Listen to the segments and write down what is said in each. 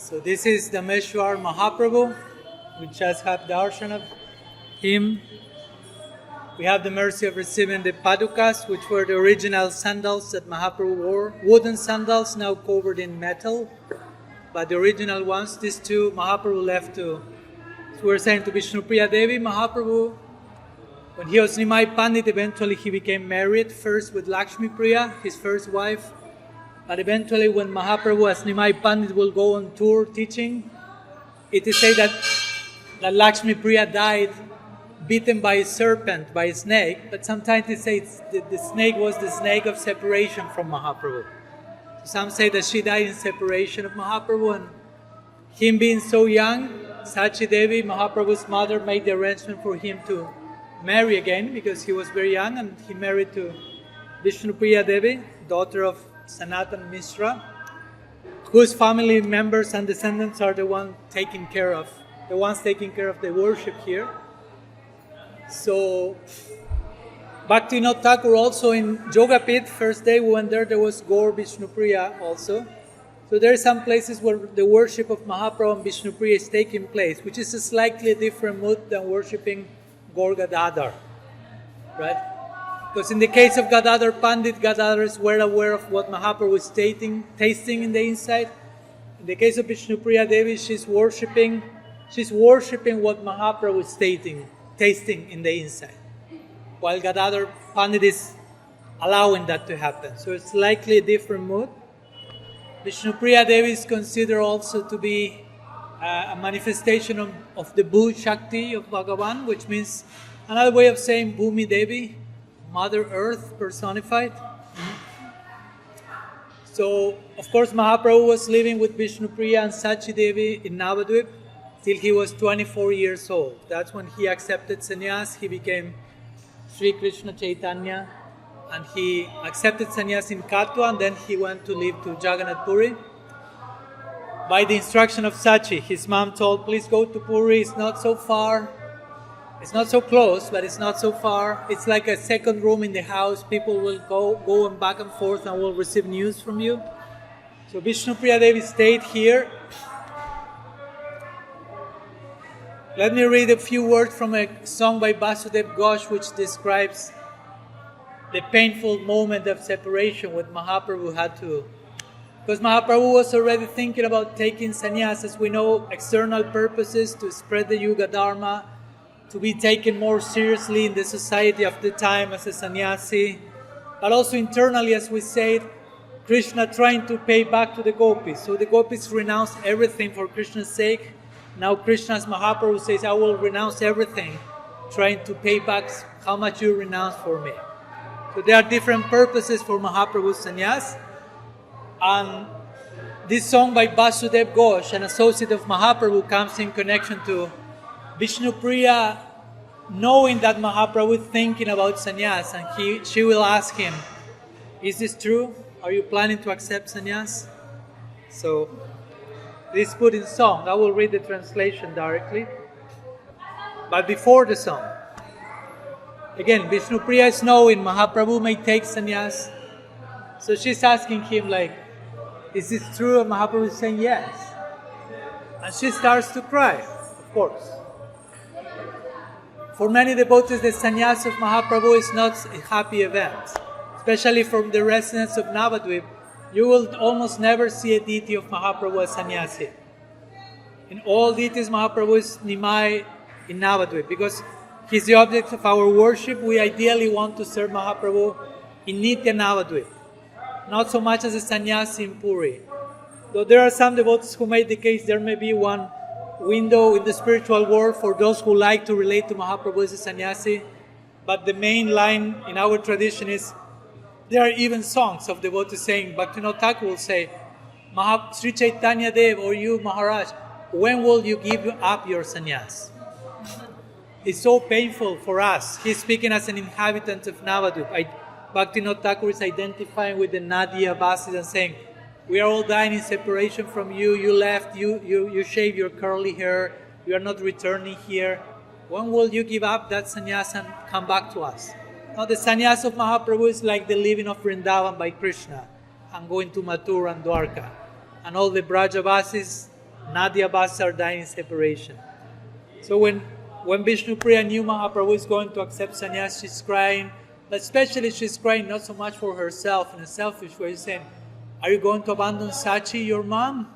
So this is Dhamesvara Mahaprabhu. We just have darshan of him. We have the mercy of receiving the padukas, which were the original sandals that Mahaprabhu wore. Wooden sandals now covered in metal. But the original ones, these two, Mahaprabhu left to, so we're saying to Vishnupriya Devi. Mahaprabhu, when he was Nimai Pandit, eventually he became married, first with Lakshmi Priya, his first wife. But eventually when Mahaprabhu as Nimai Pandit will go on tour teaching, it is said that Lakshmi Priya died bitten by a serpent, by a snake. But sometimes they say the snake was the snake of separation from Mahaprabhu. Some say that she died in separation of Mahaprabhu, and him being so young, Sachi Devi, Mahaprabhu's mother, made the arrangement for him to marry again because he was very young, and he married to Vishnupriya Devi, daughter of Sanatan Mishra, whose family members and descendants are the ones taking care of the worship here. So Bhaktivinoda Thakur also in Yogapith, first day we went there was Gaur Vishnupriya also. So there are some places where the worship of Mahaprabhu and Vishnupriya is taking place, which is a slightly different mood than worshipping Gaur Gadadhar, right? Because in the case of Gadadhar Pandit, Gadadhar is well aware of what Mahaprabhu is tasting in the inside. In the case of Vishnupriya Devi, she's worshipping what Mahaprabhu is tasting in the inside, while Gadadhar Pandit is allowing that to happen. So it's likely a different mood. Vishnupriya Devi is considered also to be a manifestation of the Bhu Shakti of Bhagavan, which means another way of saying Bhumi Devi, Mother Earth personified. So, of course, Mahaprabhu was living with Vishnupriya and Sachi Devi in Navadvip till he was 24 years old. That's when he accepted sannyas. He became Sri Krishna Chaitanya, and he accepted sannyas in Katwa, and then he went to live to Jagannath Puri. By the instruction of Sachi, his mom told, please go to Puri, it's not so far. It's not so close, but it's not so far. It's like a second room in the house. People will go and back and forth and will receive news from you. So Vishnupriya Devi stayed here. Let me read a few words from a song by Vasudev Ghosh which describes the painful moment of separation with Mahaprabhu had to. Because Mahaprabhu was already thinking about taking sannyas, as we know, external purposes to spread the Yuga Dharma, to be taken more seriously in the society of the time as a sannyasi, but also internally, as we said, Krishna trying to pay back to the gopis. So the gopis renounced everything for Krishna's sake. Now Krishna, as Mahaprabhu says, I will renounce everything, trying to pay back how much you renounced for me. So there are different purposes for Mahaprabhu's sannyas. And this song by Vasudev Ghosh, an associate of Mahaprabhu, comes in connection to Vishnupriya knowing that Mahaprabhu is thinking about sannyas, and she will ask him, is this true? Are you planning to accept sannyas? So this is put in song. I will read the translation directly. But before the song, again, Vishnupriya is knowing Mahaprabhu may take sannyas. So she's asking him like, is this true? And Mahaprabhu is saying yes. And she starts to cry, of course. For many devotees, the sannyas of Mahaprabhu is not a happy event. Especially from the residents of Navadvip, you will almost never see a deity of Mahaprabhu as sannyasi. In all deities, Mahaprabhu is Nimai in Navadvip, because he's the object of our worship. We ideally want to serve Mahaprabhu in Nitya Navadvip, not so much as a sannyasi in Puri. Though there are some devotees who made the case there may be one window in the spiritual world for those who like to relate to Mahaprabhu as a sannyasi, but the main line in our tradition is, there are even songs of devotees saying, Bhaktivinoda Thakur will say, Sri Chaitanya Dev, or you Maharaj, when will you give up your sannyas? It's so painful for us. He's speaking as an inhabitant of Navadvip. Bhaktivinoda Thakur is identifying with the Nadia Basis and saying, we are all dying in separation from you. You left, you shaved your curly hair, you are not returning here. When will you give up that sannyas and come back to us? Now the sannyas of Mahaprabhu is like the leaving of Vrindavan by Krishna and going to Mathura and Dwarka. And all the Brajavasis Nadia Bhas are dying in separation. So when Vishnupriya knew Mahaprabhu is going to accept sannyas, she's crying, but especially she's crying not so much for herself in a selfish way, saying, are you going to abandon Sachi, your mom?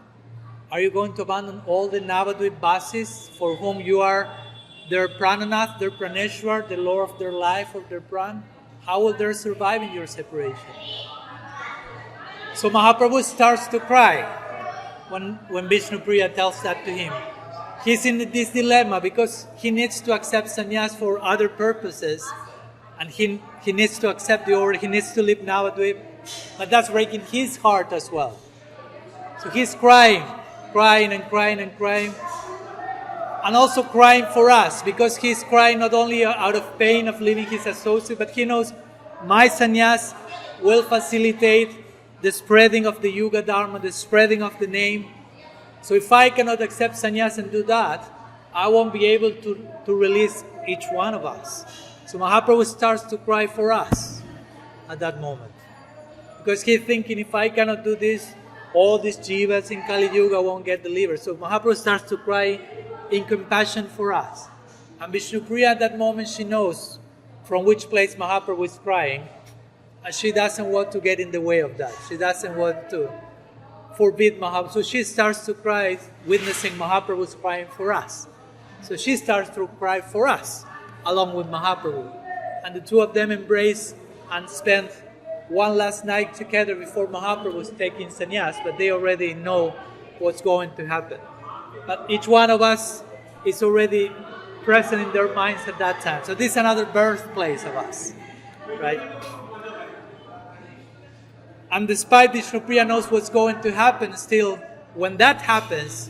Are you going to abandon all the Navadvip Basis for whom you are their Prananath, their Praneshwar, the Lord of their life or their Pran? How will they survive in your separation? So Mahaprabhu starts to cry when Vishnupriya tells that to him. He's in this dilemma because he needs to accept sannyas for other purposes, and he needs to accept the order, he needs to leave Navadvip, but that's breaking his heart as well. So he's crying and crying and crying, and also crying for us, because he's crying not only out of pain of leaving his associate, but he knows my sannyas will facilitate the spreading of the Yuga Dharma, the spreading of the name. So if I cannot accept sannyas and do that, I won't be able to release each one of us. So Mahaprabhu starts to cry for us at that moment, because he's thinking, if I cannot do this, all these jivas in Kali Yuga won't get delivered. So Mahaprabhu starts to cry in compassion for us. And Vishnupriya at that moment, she knows from which place Mahaprabhu is crying, and she doesn't want to get in the way of that. She doesn't want to forbid Mahaprabhu. So she starts to cry, witnessing Mahaprabhu's crying for us. So she starts to cry for us, along with Mahaprabhu. And the two of them embrace and spend one last night together before Mahaprabhu is taking sannyas, but they already know what's going to happen. But each one of us is already present in their minds at that time. So this is another birthplace of us, right? And despite Vishnupriya knows what's going to happen, still, when that happens,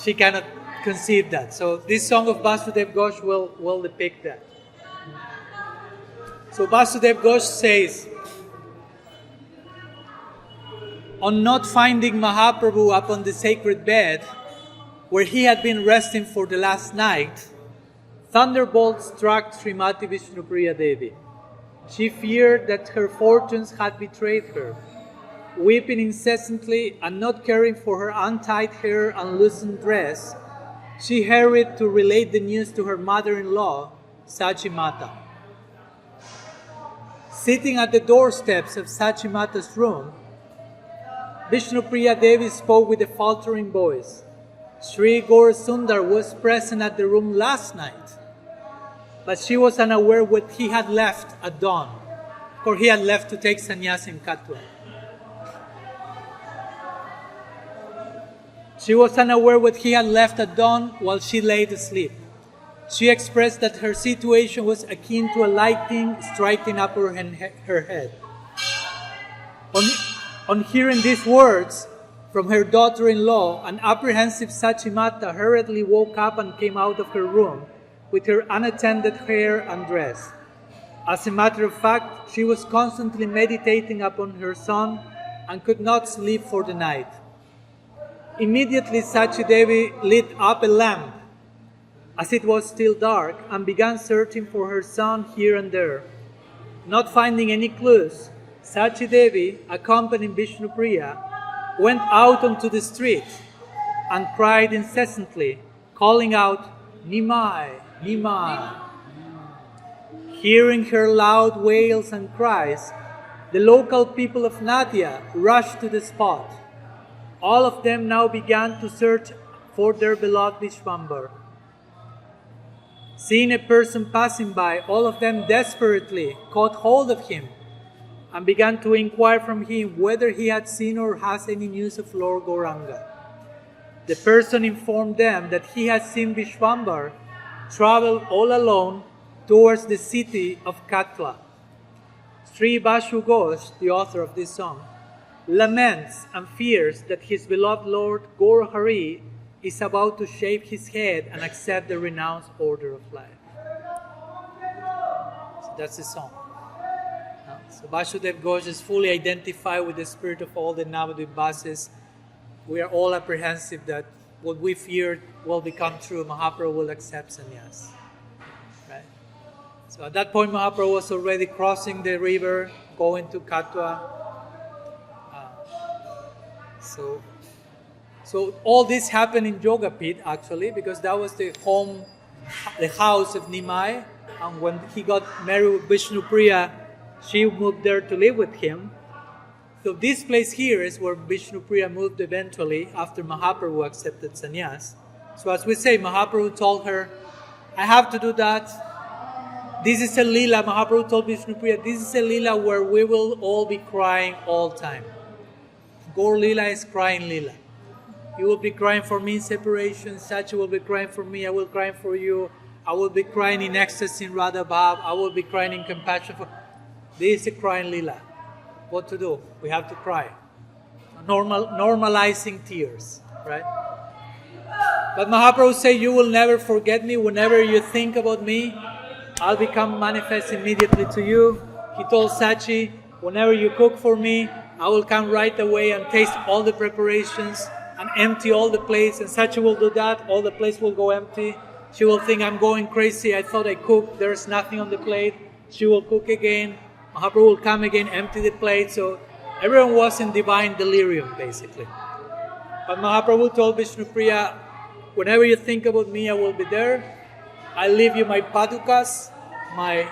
she cannot conceive that. So this song of Vasudev Ghosh will depict that. So Vasudev Ghosh says, on not finding Mahaprabhu upon the sacred bed, where he had been resting for the last night, thunderbolt struck Srimati Vishnupriya Devi. She feared that her fortunes had betrayed her. Weeping incessantly and not caring for her untied hair and loosened dress, she hurried to relate the news to her mother-in-law, Sachi Mata. Sitting at the doorsteps of Sachi Mata's room, Vishnupriya Devi spoke with a faltering voice. Sri Gaur Sundar was present at the room last night, but she was unaware what he had left at dawn, for he had left to take sannyas in Katwa. She was unaware what he had left at dawn while she lay asleep. She expressed that her situation was akin to a lightning striking up her head. On hearing these words from her daughter-in-law, an apprehensive Sachimata hurriedly woke up and came out of her room with her unattended hair and dress. As a matter of fact, she was constantly meditating upon her son and could not sleep for the night. Immediately, Sachi Devi lit up a lamp, as it was still dark, and began searching for her son here and there. Not finding any clues, Sachi Devi, accompanying Vishnupriya, went out onto the street and cried incessantly, calling out, "Nimai, Nimai." Hearing her loud wails and cries, the local people of Nadia rushed to the spot. All of them now began to search for their beloved Vishwambar. Seeing a person passing by, all of them desperately caught hold of him and began to inquire from him whether he had seen or has any news of Lord Gauranga. The person informed them that he had seen Vishwambar travel all alone towards the city of Katla. Sri Bashu Ghosh, the author of this song, laments and fears that his beloved Lord Gaur Hari is about to shave his head and accept the renounced order of life. So that's the song. So Vasudev Ghosh is fully identified with the spirit of all the Navadvip Bases. We are all apprehensive that what we feared will become true. Mahaprabhu will accept sannyas. Right? So at that point, Mahaprabhu was already crossing the river, going to Katwa. So all this happened in Yogapith actually, because that was the house of Nimai. And when he got married with Vishnupriya, she moved there to live with him. So this place here is where Vishnupriya moved eventually after Mahaprabhu accepted sannyas. So as we say, Mahaprabhu told her, I have to do that. This is a lila. Mahaprabhu told Vishnupriya, this is a lila where we will all be crying all the time. Gaur lila is crying lila. You will be crying for me in separation. Sachi will be crying for me. I will cry for you. I will be crying in ecstasy in Radha Bhav. I will be crying in compassion for... This is a crying lila. What to do? We have to cry. Normalizing tears, right? But Mahaprabhu said, you will never forget me. Whenever you think about me, I'll become manifest immediately to you. He told Sachi, whenever you cook for me, I will come right away and taste all the preparations and empty all the plates. And Sachi will do that. All the plates will go empty. She will think, I'm going crazy. I thought I cooked. There's nothing on the plate. She will cook again. Mahaprabhu will come again, empty the plate. So everyone was in divine delirium, basically. But Mahaprabhu told Vishnupriya, whenever you think about me, I will be there. I leave you my padukas, my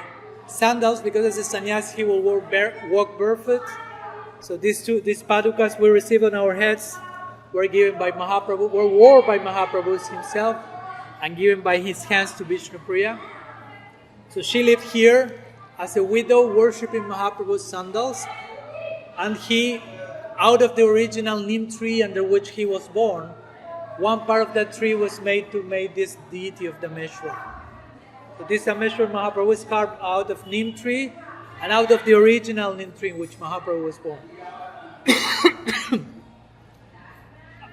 sandals, because as a sannyasi he will walk barefoot. So these padukas we receive on our heads were given by Mahaprabhu, were worn by Mahaprabhu himself and given by his hands to Vishnupriya. So she lived here as a widow worshipping Mahaprabhu's sandals, and he, out of the original neem tree under which he was born, one part of that tree was made to make this deity of Dhamesvara. So this Dhamesvara Mahaprabhu is carved out of neem tree and out of the original neem tree in which Mahaprabhu was born.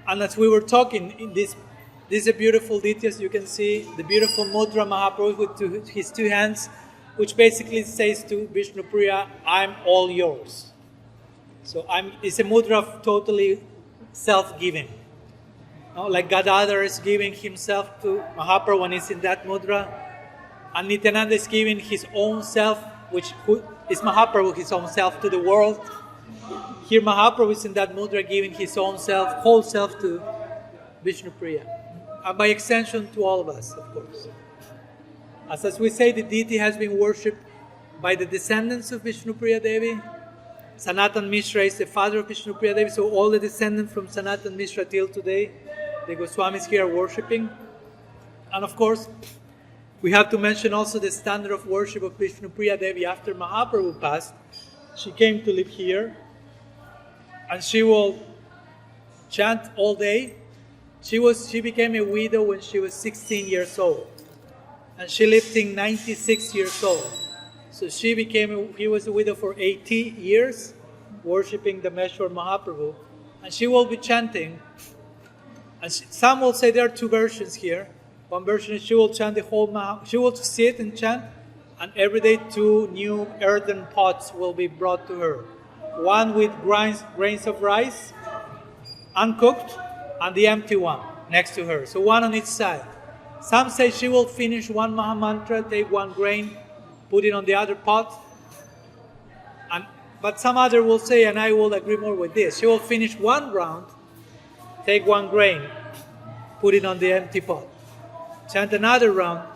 And as we were talking, this is a beautiful deity, as you can see, the beautiful mudra Mahaprabhu with his two hands, which basically says to Vishnupriya, I'm all yours. So it's a mudra of totally self-giving. Like Gadadhar is giving himself to Mahaprabhu when he's in that mudra, and Nityananda is giving his own self, who is Mahaprabhu, his own self to the world. Here Mahaprabhu is in that mudra giving his own self, whole self to Vishnupriya. And by extension to all of us, of course. As we say, the deity has been worshipped by the descendants of Vishnupriya Devi. Sanatan Mishra is the father of Vishnupriya Devi, so all the descendants from Sanatan Mishra till today, the Goswamis here are worshipping. And of course, we have to mention also the standard of worship of Vishnupriya Devi. After Mahaprabhu passed, she came to live here, and she will chant all day. She became a widow when she was 16 years old, and she lived till 96 years old. So he was a widow for 80 years, worshipping the Dhamesvara Mahaprabhu, and she will be chanting. And some will say there are two versions here. One version is she will chant the whole she will sit and chant, and every day 2 new earthen pots will be brought to her. One with grains of rice, uncooked, and the empty one next to her. So one on each side. Some say she will finish one Mahamantra, take 1 grain, put it on the other pot. But some other will say, and I will agree more with this, she will finish 1 round, take 1 grain, put it on the empty pot. Chant another round.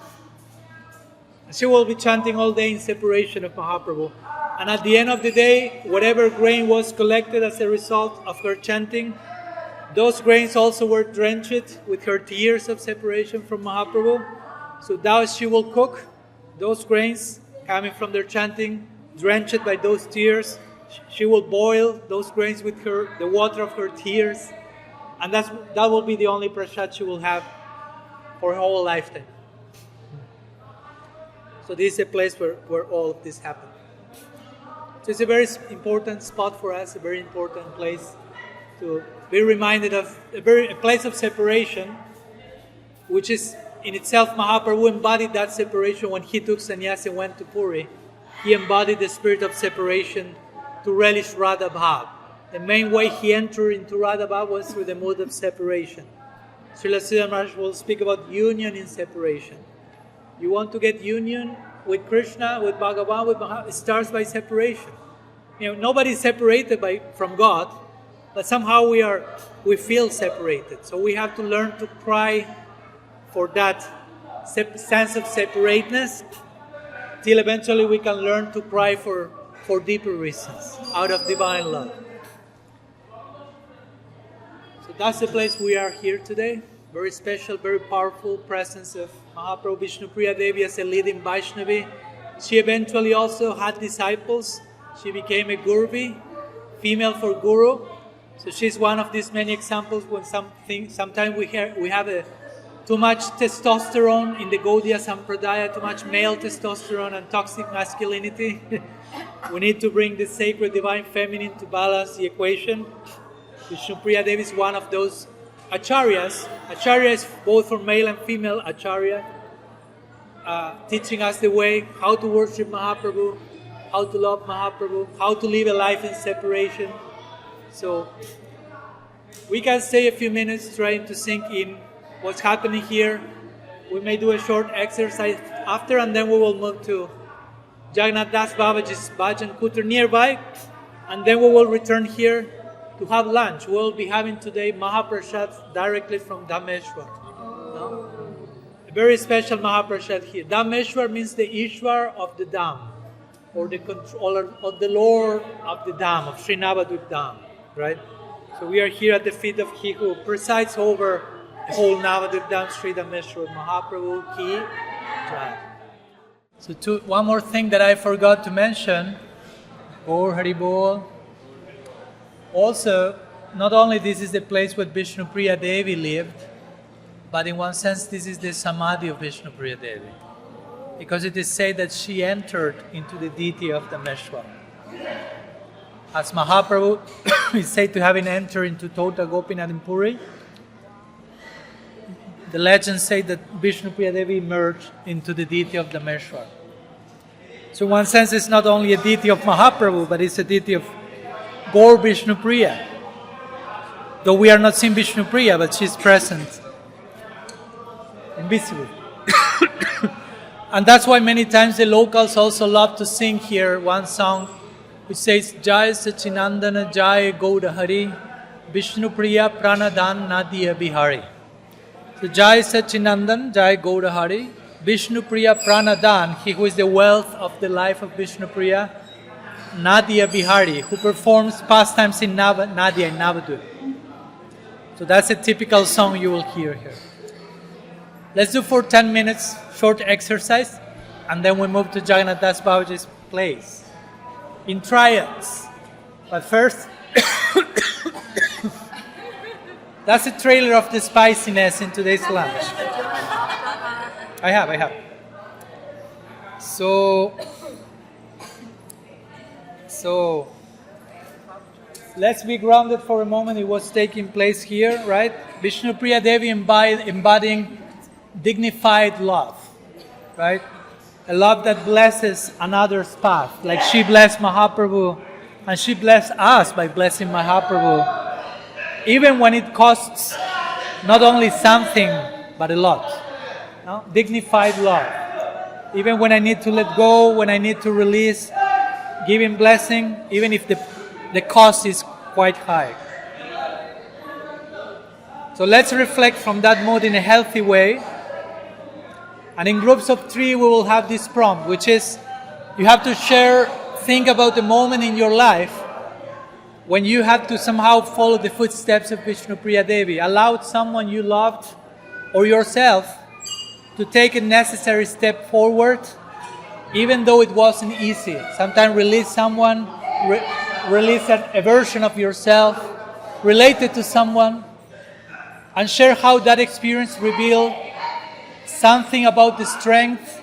She will be chanting all day in separation of Mahaprabhu. And at the end of the day, whatever grain was collected as a result of her chanting, those grains also were drenched with her tears of separation from Mahaprabhu. So now she will cook those grains coming from their chanting, drenched by those tears. She will boil those grains with the water of her tears. And that will be the only prasad she will have for her whole lifetime. So this is a place where all of this happened. So it's a very important spot for us, a very important place to be reminded of, a place of separation, which is in itself, Mahaprabhu embodied that separation when he took sannyas and went to Puri. He embodied the spirit of separation to relish Radha Bhav. The main way he entered into Radha Bhav was through the mode of separation. Srila Maharaj will speak about union in separation. You want to get union with Krishna, with Bhagavan, with Mahaprabhu, it starts by separation. Nobody is separated from God but somehow we feel separated. So we have to learn to cry for that sense of separateness, till eventually we can learn to cry for deeper reasons, out of divine love. So that's the place we are here today. Very special, very powerful presence of Mahaprabhu Vishnupriya Devi as a leading Vaishnavi. She eventually also had disciples. She became a Gurvi, female for Guru. So she's one of these many examples when sometimes we have too much testosterone in the Gaudiya Sampradaya, too much male testosterone and toxic masculinity. We need to bring the sacred divine feminine to balance the equation. Vishnupriya Devi is one of those acharyas. Acharya is both for male and female acharya, teaching us the way how to worship Mahaprabhu, how to love Mahaprabhu, how to live a life in separation. So we can stay a few minutes trying to sink in what's happening here. We may do a short exercise after, and then we will move to Jagannatha Dasa Babaji's Bhajana-kutira nearby, and then we will return here to have lunch. We'll be having today Mahaprasad directly from Dhamesvara. No? A very special Mahaprasad here. Dhamesvara means the Ishwar of the Dham, or the controller of the Lord of the Dham, of Sri NAVADVIPA Dham, right? So we are here at the feet of He who presides over the whole Navadvip Dham, Sri Dhamesvara Mahaprabhu Ki Jai. So one more thing that I forgot to mention, Gaur Hari Bol. Also, not only this is the place where Vishnupriya Devi lived, but in one sense this is the Samadhi of Vishnupriya Devi. Because it is said that she entered into the deity of Dhamesvara. As Mahaprabhu is said to have entered into Tota Gopinath in Puri, the legends say that Vishnupriya Devi emerged into the deity of Dhamesvara. So in one sense it's not only a deity of Mahaprabhu, but it's a deity of Gaur Vishnupriya. Though we are not seeing Vishnupriya, but she's present, invisibly. And that's why many times the locals also love to sing here one song which says Jai Sachinandana Jai Gauda Hari Vishnupriya Pranadan Nadia Bihari. So Jai Sachinandan Jai Gauda Hari Vishnupriya Pranadan, he who is the wealth of the life of Vishnupriya, Nadia Bihari, who performs pastimes in Nadia, in Navadvip. So that's a typical song you will hear here. Let's do for 10 minutes short exercise, and then we move to Jagannatha Dasa Babaji's place in triads. But first, that's a trailer of the spiciness in today's lunch. I have. So let's be grounded for a moment. It was taking place here, right? Vishnupriya Devi embodying dignified love, right? A love that blesses another's path. Like she blessed Mahaprabhu, and she blessed us by blessing Mahaprabhu, even when it costs not only something, but a lot. No? Dignified love. Even when I need to let go, when I need to release, giving blessing, even if the cost is quite high. So let's reflect from that mood in a healthy way. And in groups of 3 we will have this prompt, which is you have to think about the moment in your life when you had to somehow follow the footsteps of Vishnupriya Devi. Allowed someone you loved or yourself to take a necessary step forward, even though it wasn't easy. Sometimes release someone, release a version of yourself related to someone, and share how that experience revealed something about the strength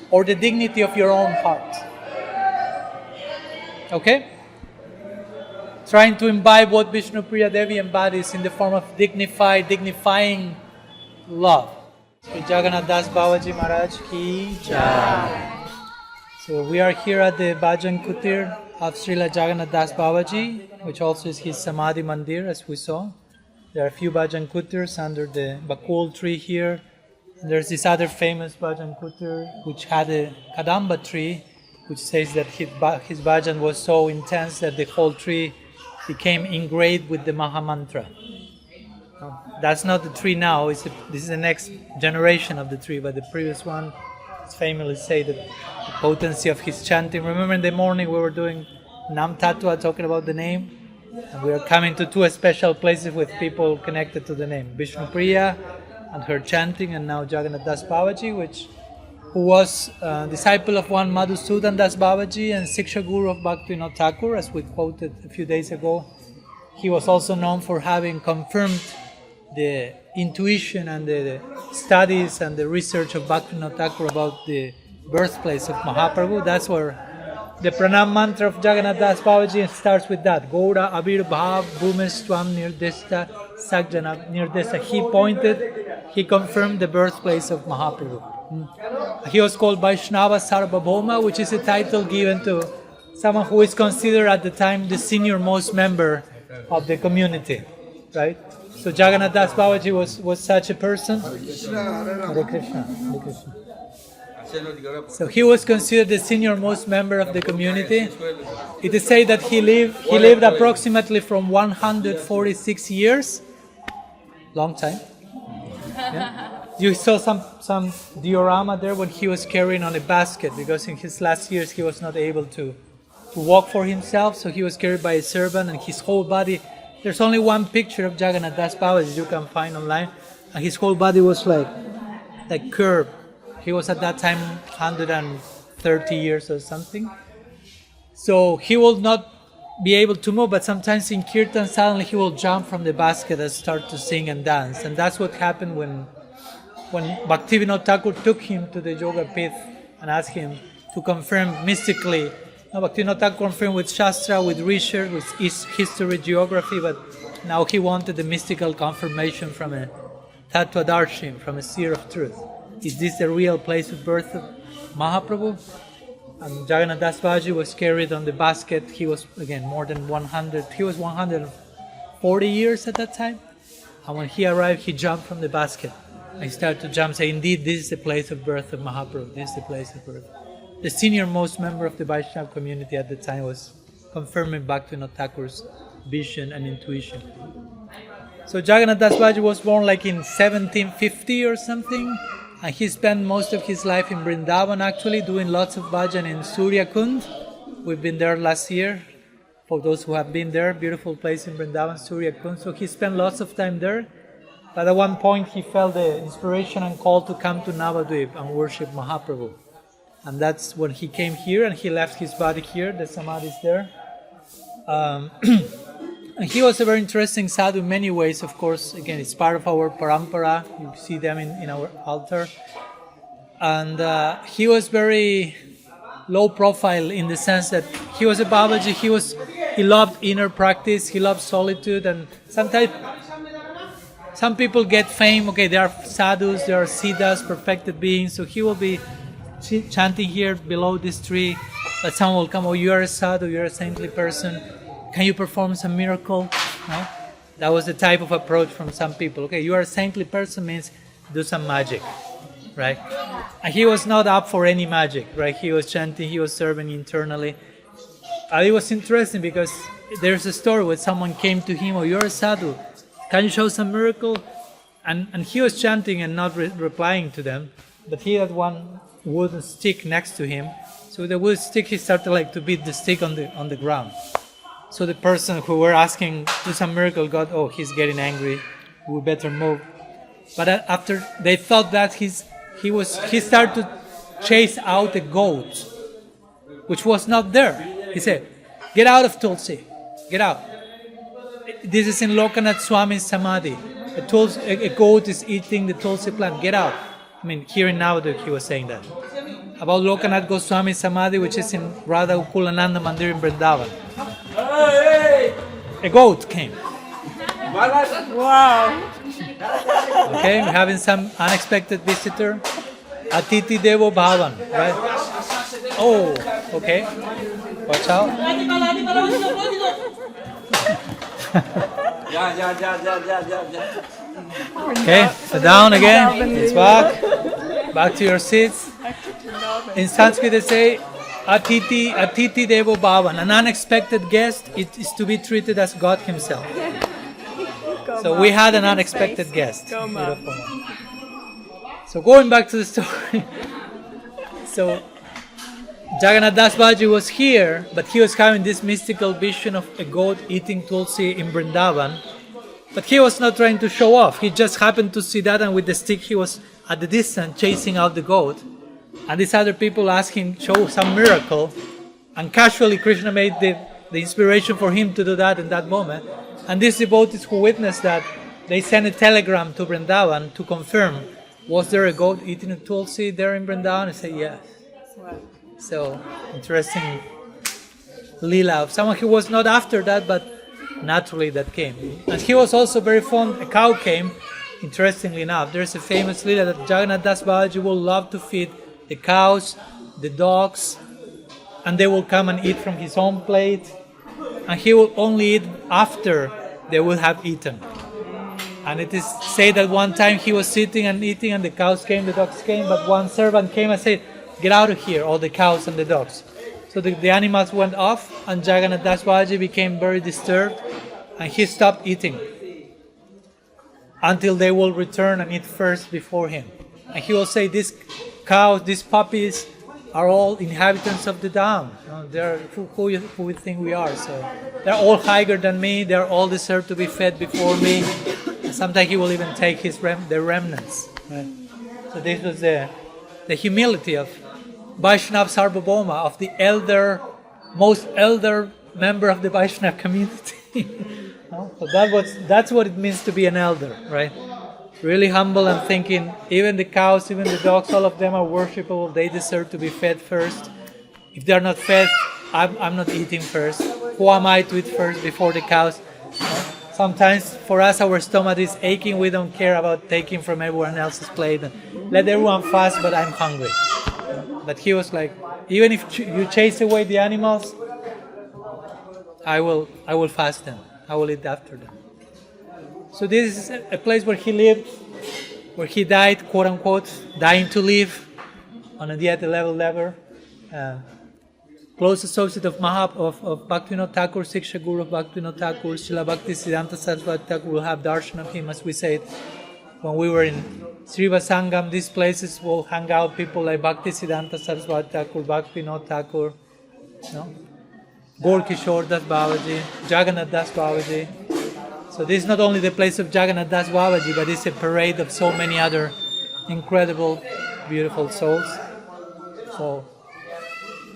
or the dignity of your own heart. Okay? Trying to imbibe what Vishnupriya Devi embodies in the form of dignifying love. So Jagannatha Dasa Babaji Maharaj Ki Jai. So we are here at the Bhajana-kutira of Srila Jagannatha Dasa Babaji, which also is his Samadhi Mandir, as we saw. There are a few Bhajan-kutiras under the bakul tree here. And there's this other famous Bhajan-kutira which had a kadamba tree, which says that his bhajan was so intense that the whole tree became engraved with the Maha Mantra. That's not the tree now, this is the next generation of the tree, but the previous one is famously say that the potency of his chanting. Remember in the morning we were doing Nam Tattva, talking about the name, and we are coming to two special places with people connected to the name, Vishnu Priya and her chanting, and now Jagannatha Dasa Babaji, who was a disciple of one Madhusudan Dasa Babaji and Siksha Guru of Bhaktivinoda Thakur, as we quoted a few days ago. He was also known for having confirmed the intuition and the studies and the research of Bhaktivinoda Thakur about the birthplace of Mahaprabhu. That's where the pranam mantra of Jagannatha Dasa Babaji starts with that. Gaura Abir Bhav Bhumes Twam Nirdesta Sagjana Nirdesta. He confirmed the birthplace of Mahaprabhu. He was called Vaishnava Sarvabhauma, which is a title given to someone who is considered at the time the senior most member of the community, right? So Jagannatha Dasa Babaji was such a person. Hare Krishna, Hare Krishna. So he was considered the senior most member of the community. It is said that he lived approximately from 146 years. Long time. Yeah. You saw some diorama there when he was carrying on a basket, because in his last years he was not able to walk for himself, so he was carried by a servant, and his whole body, there's only one picture of Jagannatha Dasa Babaji you can find online, and his whole body was like curved. He was at that time 130 years or something. So he will not be able to move, but sometimes in Kirtan suddenly he will jump from the basket and start to sing and dance. And that's what happened when Bhaktivinoda Thakur took him to the Yoga Pith and asked him to confirm mystically. Now, Bhaktivinoda Thakur confirmed with Shastra, with research, with history, geography, but now he wanted the mystical confirmation from a Tattvadarshi, from a seer of truth. Is this the real place of birth of Mahaprabhu? And Jagannatha Dasa Babaji was carried on the basket. He was, again, more than 100. He was 140 years at that time. And when he arrived, he jumped from the basket. And he started to jump, say, indeed, this is the place of birth of Mahaprabhu. This is the place of birth. The senior most member of the Vaishnava community at the time was confirming Bhaktivinoda Thakur's vision and intuition. So Jagannatha Dasa Babaji was born like in 1750 or something. And he spent most of his life in Vrindavan, actually, doing lots of bhajan in Surya Kund. We've been there last year. For those who have been there, beautiful place in Vrindavan, Surya Kund. So he spent lots of time there. But at one point he felt the inspiration and call to come to NAVADVIPA and worship Mahaprabhu. And that's when he came here, and he left his body here. The samadhi is there. And he was a very interesting sadhu in many ways, of course. Again, it's part of our parampara. You see them in our altar. And he was very low profile in the sense that he was a Babaji. He loved inner practice. He loved solitude. And sometimes some people get fame. Okay, they are sadhus, they are siddhas, perfected beings. So he will be chanting here below this tree. But someone will come, oh, you are a sadhu, you are a saintly person. Can you perform some miracle? No? That was the type of approach from some people. Okay, you are a saintly person means do some magic, right? And he was not up for any magic, right? He was chanting, he was serving internally. It was interesting because there's a story where someone came to him, oh, you're a sadhu, can you show some miracle? And he was chanting and not replying to them, but he had one wooden stick next to him. So with the wooden stick, he started to beat the stick on the ground. So the person who were asking do some miracle got, oh, he's getting angry, we better move. But after they thought that he started to chase out a goat, which was not there. He said, get out of Tulsi, get out. This is in Lokanath Swami's Samadhi. A goat is eating the Tulsi plant, get out. I mean, here in Navadvip he was saying that. About Lokanath Goswami's Samadhi, which is in Radha Ukulananda Mandir in Vrindavan. A goat came. Wow. Okay, we're having some unexpected visitor. Atiti Devo Bhavan, right? Oh, okay. Watch out. Okay, sit down again. It's back to your seats. In Sanskrit they say, Atiti Devo Bhavan. An unexpected guest is to be treated as God Himself. So we had an unexpected guest. So going back to the story. So Jagannatha Dasa Babaji was here, but he was having this mystical vision of a goat eating tulsi in Vrindavan. But he was not trying to show off. He just happened to see that, and with the stick he was at the distance chasing out the goat. And these other people asked him, show some miracle. And casually Krishna made the inspiration for him to do that in that moment. And these devotees who witnessed that, they sent a telegram to Vrindavan to confirm, was there a goat eating a tulsi there in Vrindavan? And said yes. Wow. So, interesting lila of someone who was not after that, but naturally that came. And he was also very fond, a cow came, interestingly enough. There's a famous lila that Jagannatha Dasa Babaji will love to feed the cows, the dogs, and they will come and eat from his own plate. And he will only eat after they will have eaten. And it is said that one time he was sitting and eating, and the cows came, the dogs came, but one servant came and said, get out of here, all the cows and the dogs. So the animals went off, and Jagannatha Dasa Babaji became very disturbed, and he stopped eating until they will return and eat first before him. And he will say, these cows, these puppies are all inhabitants of the Dham. They're who we think we are. So they're all higher than me. They're all deserve to be fed before me. And sometimes he will even take the remnants. Right? So this was the humility of Vaishnava Sarvabhauma, of the most elder member of the Vaishnava community. So that's what it means to be an elder, right? Really humble and thinking, even the cows, even the dogs, all of them are worshipable. They deserve to be fed first. If they are not fed, I'm not eating first. Who am I to eat first before the cows? Sometimes for us, our stomach is aching. We don't care about taking from everyone else's plate. And let everyone fast, but I'm hungry. But he was like, even if you chase away the animals, I will fast them. I will eat after them. So this is a place where he lived, where he died, quote unquote, dying to live on a yet a level. Close associate of Bhaktivinoda Thakur, Siksha Guru of Bhaktivinoda Thakur, Srila Bhakti Siddhanta Saraswati Thakur will have darshan of him, as we said. When we were in Sriva Sangam, these places will hang out people like Bhakti Siddhanta Saraswati Thakur, Bhaktivinoda Thakur, Gaur Kishore Dasa Babaji, Jagannatha Dasa Babaji. So this is not only the place of Jagannatha Dasa Babaji, but it's a parade of so many other incredible, beautiful souls. So,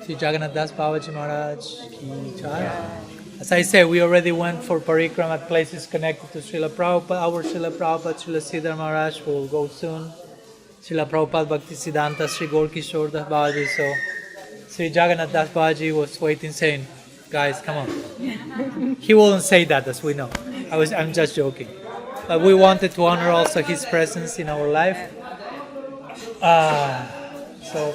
Sri Jagannatha Dasa Babaji Maharaj ki jai. As I said, we already went for Parikrama at places connected to Srila Prabhupada. Our Srila Prabhupada, Srila Siddhar Maharaj will go soon. Srila Prabhupada Bhakti Siddhanta, Sri Gaur Kishore Dasa Babaji. So, Sri Jagannatha Dasa Babaji was waiting saying, guys, come on. He wouldn't say that, as we know. I'm just joking. But we wanted to honor also his presence in our life. So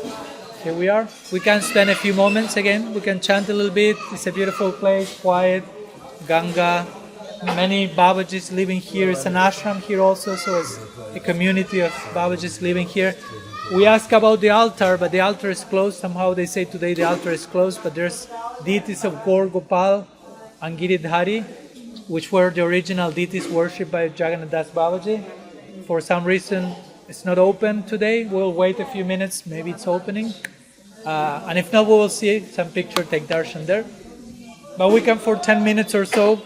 here we are. We can spend a few moments again. We can chant a little bit. It's a beautiful place, quiet, Ganga. Many Babajis living here. It's an ashram here also, so it's a community of Babajis living here. We ask about the altar, but the altar is closed. Somehow they say today the altar is closed, but there's deities of Gaur Gopal and Giridhari, which were the original deities worshipped by Jagannatha Dasa Babaji. For some reason, it's not open today. We'll wait a few minutes, maybe it's opening. And if not, we will see some picture, take darshan there. But we can, for 10 minutes or so,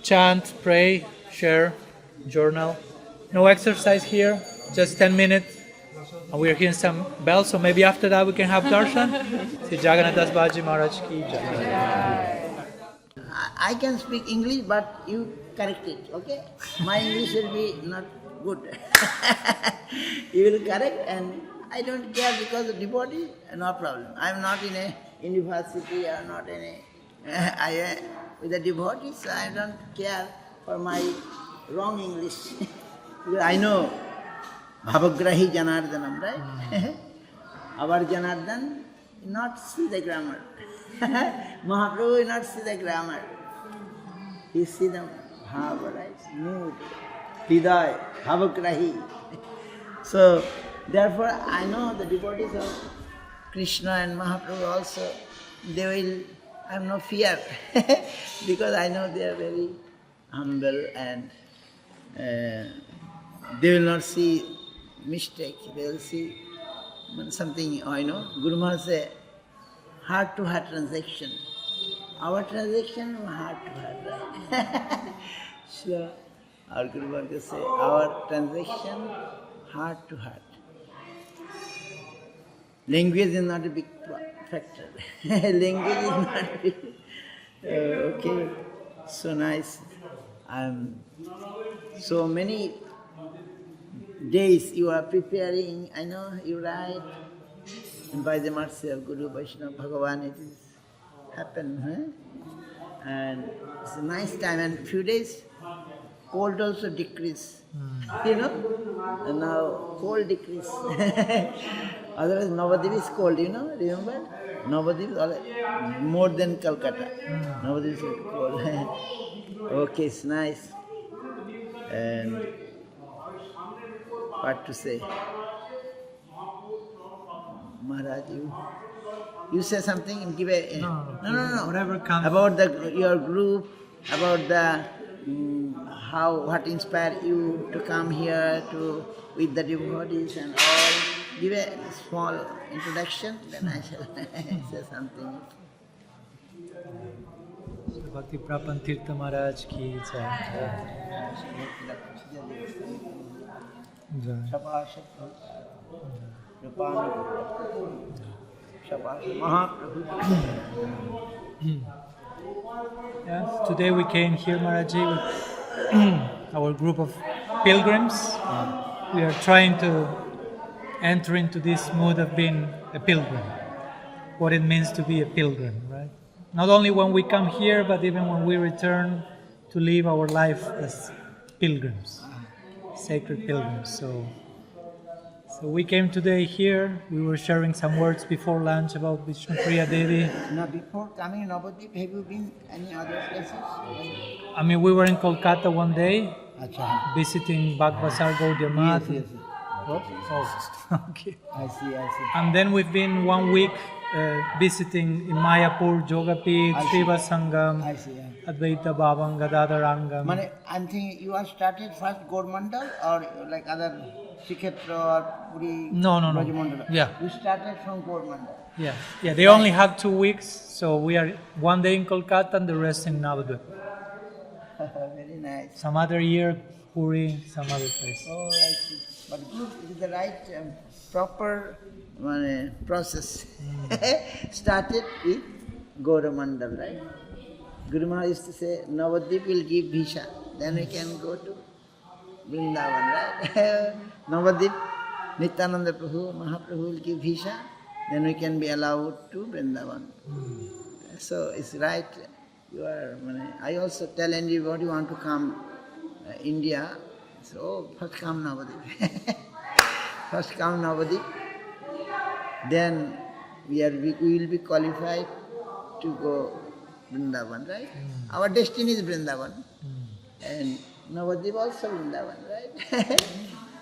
chant, pray, share, journal. No exercise here, just 10 minutes. And we're hearing some bells, so maybe after that we can have darshan. Sri Jagannatha Dasa Babaji Maharaj ki jai. I can speak English, but you correct it, okay? My English will be not good. You will correct, and I don't care because the devotee, no problem. I am not in a university or not in a... with the devotees, I don't care for my wrong English. Because I know Bhavagrahi Janardanam, right? Our Janardan, not see the grammar. Mahaprabhu will not see the grammar. He see the bhava, right? Mood, hriday, bhavagrahi. So, therefore, I know the devotees of Krishna and Mahaprabhu also, they will have no fear because I know they are very humble and they will not see mistake. They will see something, Guru Maharaj say, heart-to-heart transaction. Our transaction, heart-to-heart, right? So, our Guru Maharaj say, our transaction, heart-to-heart. Language is not a big factor. Language is not a big... okay, so nice. So many days you are preparing, I know you write, and by the mercy of Guru Vaishnava Bhagavan it is happened. And it's a nice time, and few days cold also decrease, and now cold decrease. Otherwise Navadvip is cold, remember? Navadvip is more than Calcutta. Navadvip is cold. Okay, it's nice. And what to say? Maharaj, you say something and give a... No. Whatever comes. About your group, about the what inspired you to come here with the devotees and all. Give a small introduction, then I shall say something. Bhakti Prapanna Tirtha Maharaj ki jai. Yes, today we came here, Maharaji, with our group of pilgrims. We are trying to enter into this mood of being a pilgrim. What it means to be a pilgrim, right? Not only when we come here, but even when we return to live our life as pilgrims, sacred pilgrims. So we came today here. We were sharing some words before lunch about Vishnupriya Devi. Now, before coming in Navadvip, have you been any other places? I mean, we were in Kolkata one day, Achha. visiting Bagbazar Gaudiya. Yes. What? Oh, okay. I see. And then we've been 1 week visiting in Mayapur, Jogapit, Shiva Sangam, I see. Advaita Bhavam, Gadadharangam. I'm thinking you have started first Gaur-mandal or like other Shikhetra or Puri? No. Brajamandala? Yeah. You started from Gaur-mandal? Yeah. They only have 2 weeks, so we are 1 day in Kolkata and the rest in Navadvip. Very nice. Some other year, Puri, some other place. Oh, I see. But good, it is the right, proper process. Started with Gaur-mandal, right? Guru Maharaj used to say, Navadvip will give Bhisha, then we can go to Vrindavan, right? Navadvip, Nityananda Prabhu, Mahaprabhu will give Bhisha, then we can be allowed to Vrindavan. So it's right. I also tell anybody who want to come India, so first come Navadvip. First come Navadvip, then we will be qualified to go Vrindavan, right? Our destiny is Vrindavan. And Navadvip also Vrindavan, right?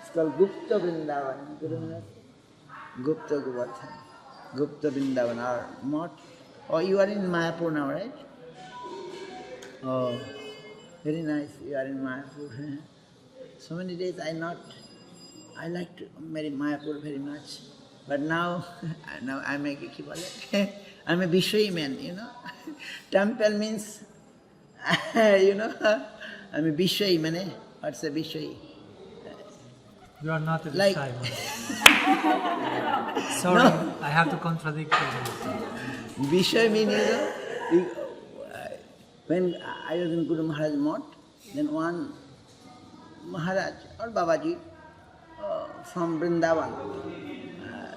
It's called Gupta Vrindavan. Gupta Govardhan. Gupta Vrindavan, our mot. Oh, you are in Mayapur now, right? Oh, very nice. You are in Mayapur. So many days I like to marry Mayapur very much. But now I'm a I'm a Vishwayi man, Temple means, I'm a Vishwayi man. What's a Vishwayi? You are not a Like- disciple. Sorry, No. I have to contradict you. Vishwayi means, when I was in Guru Maharaj Mott, then one Maharaj or Babaji from Vrindavan,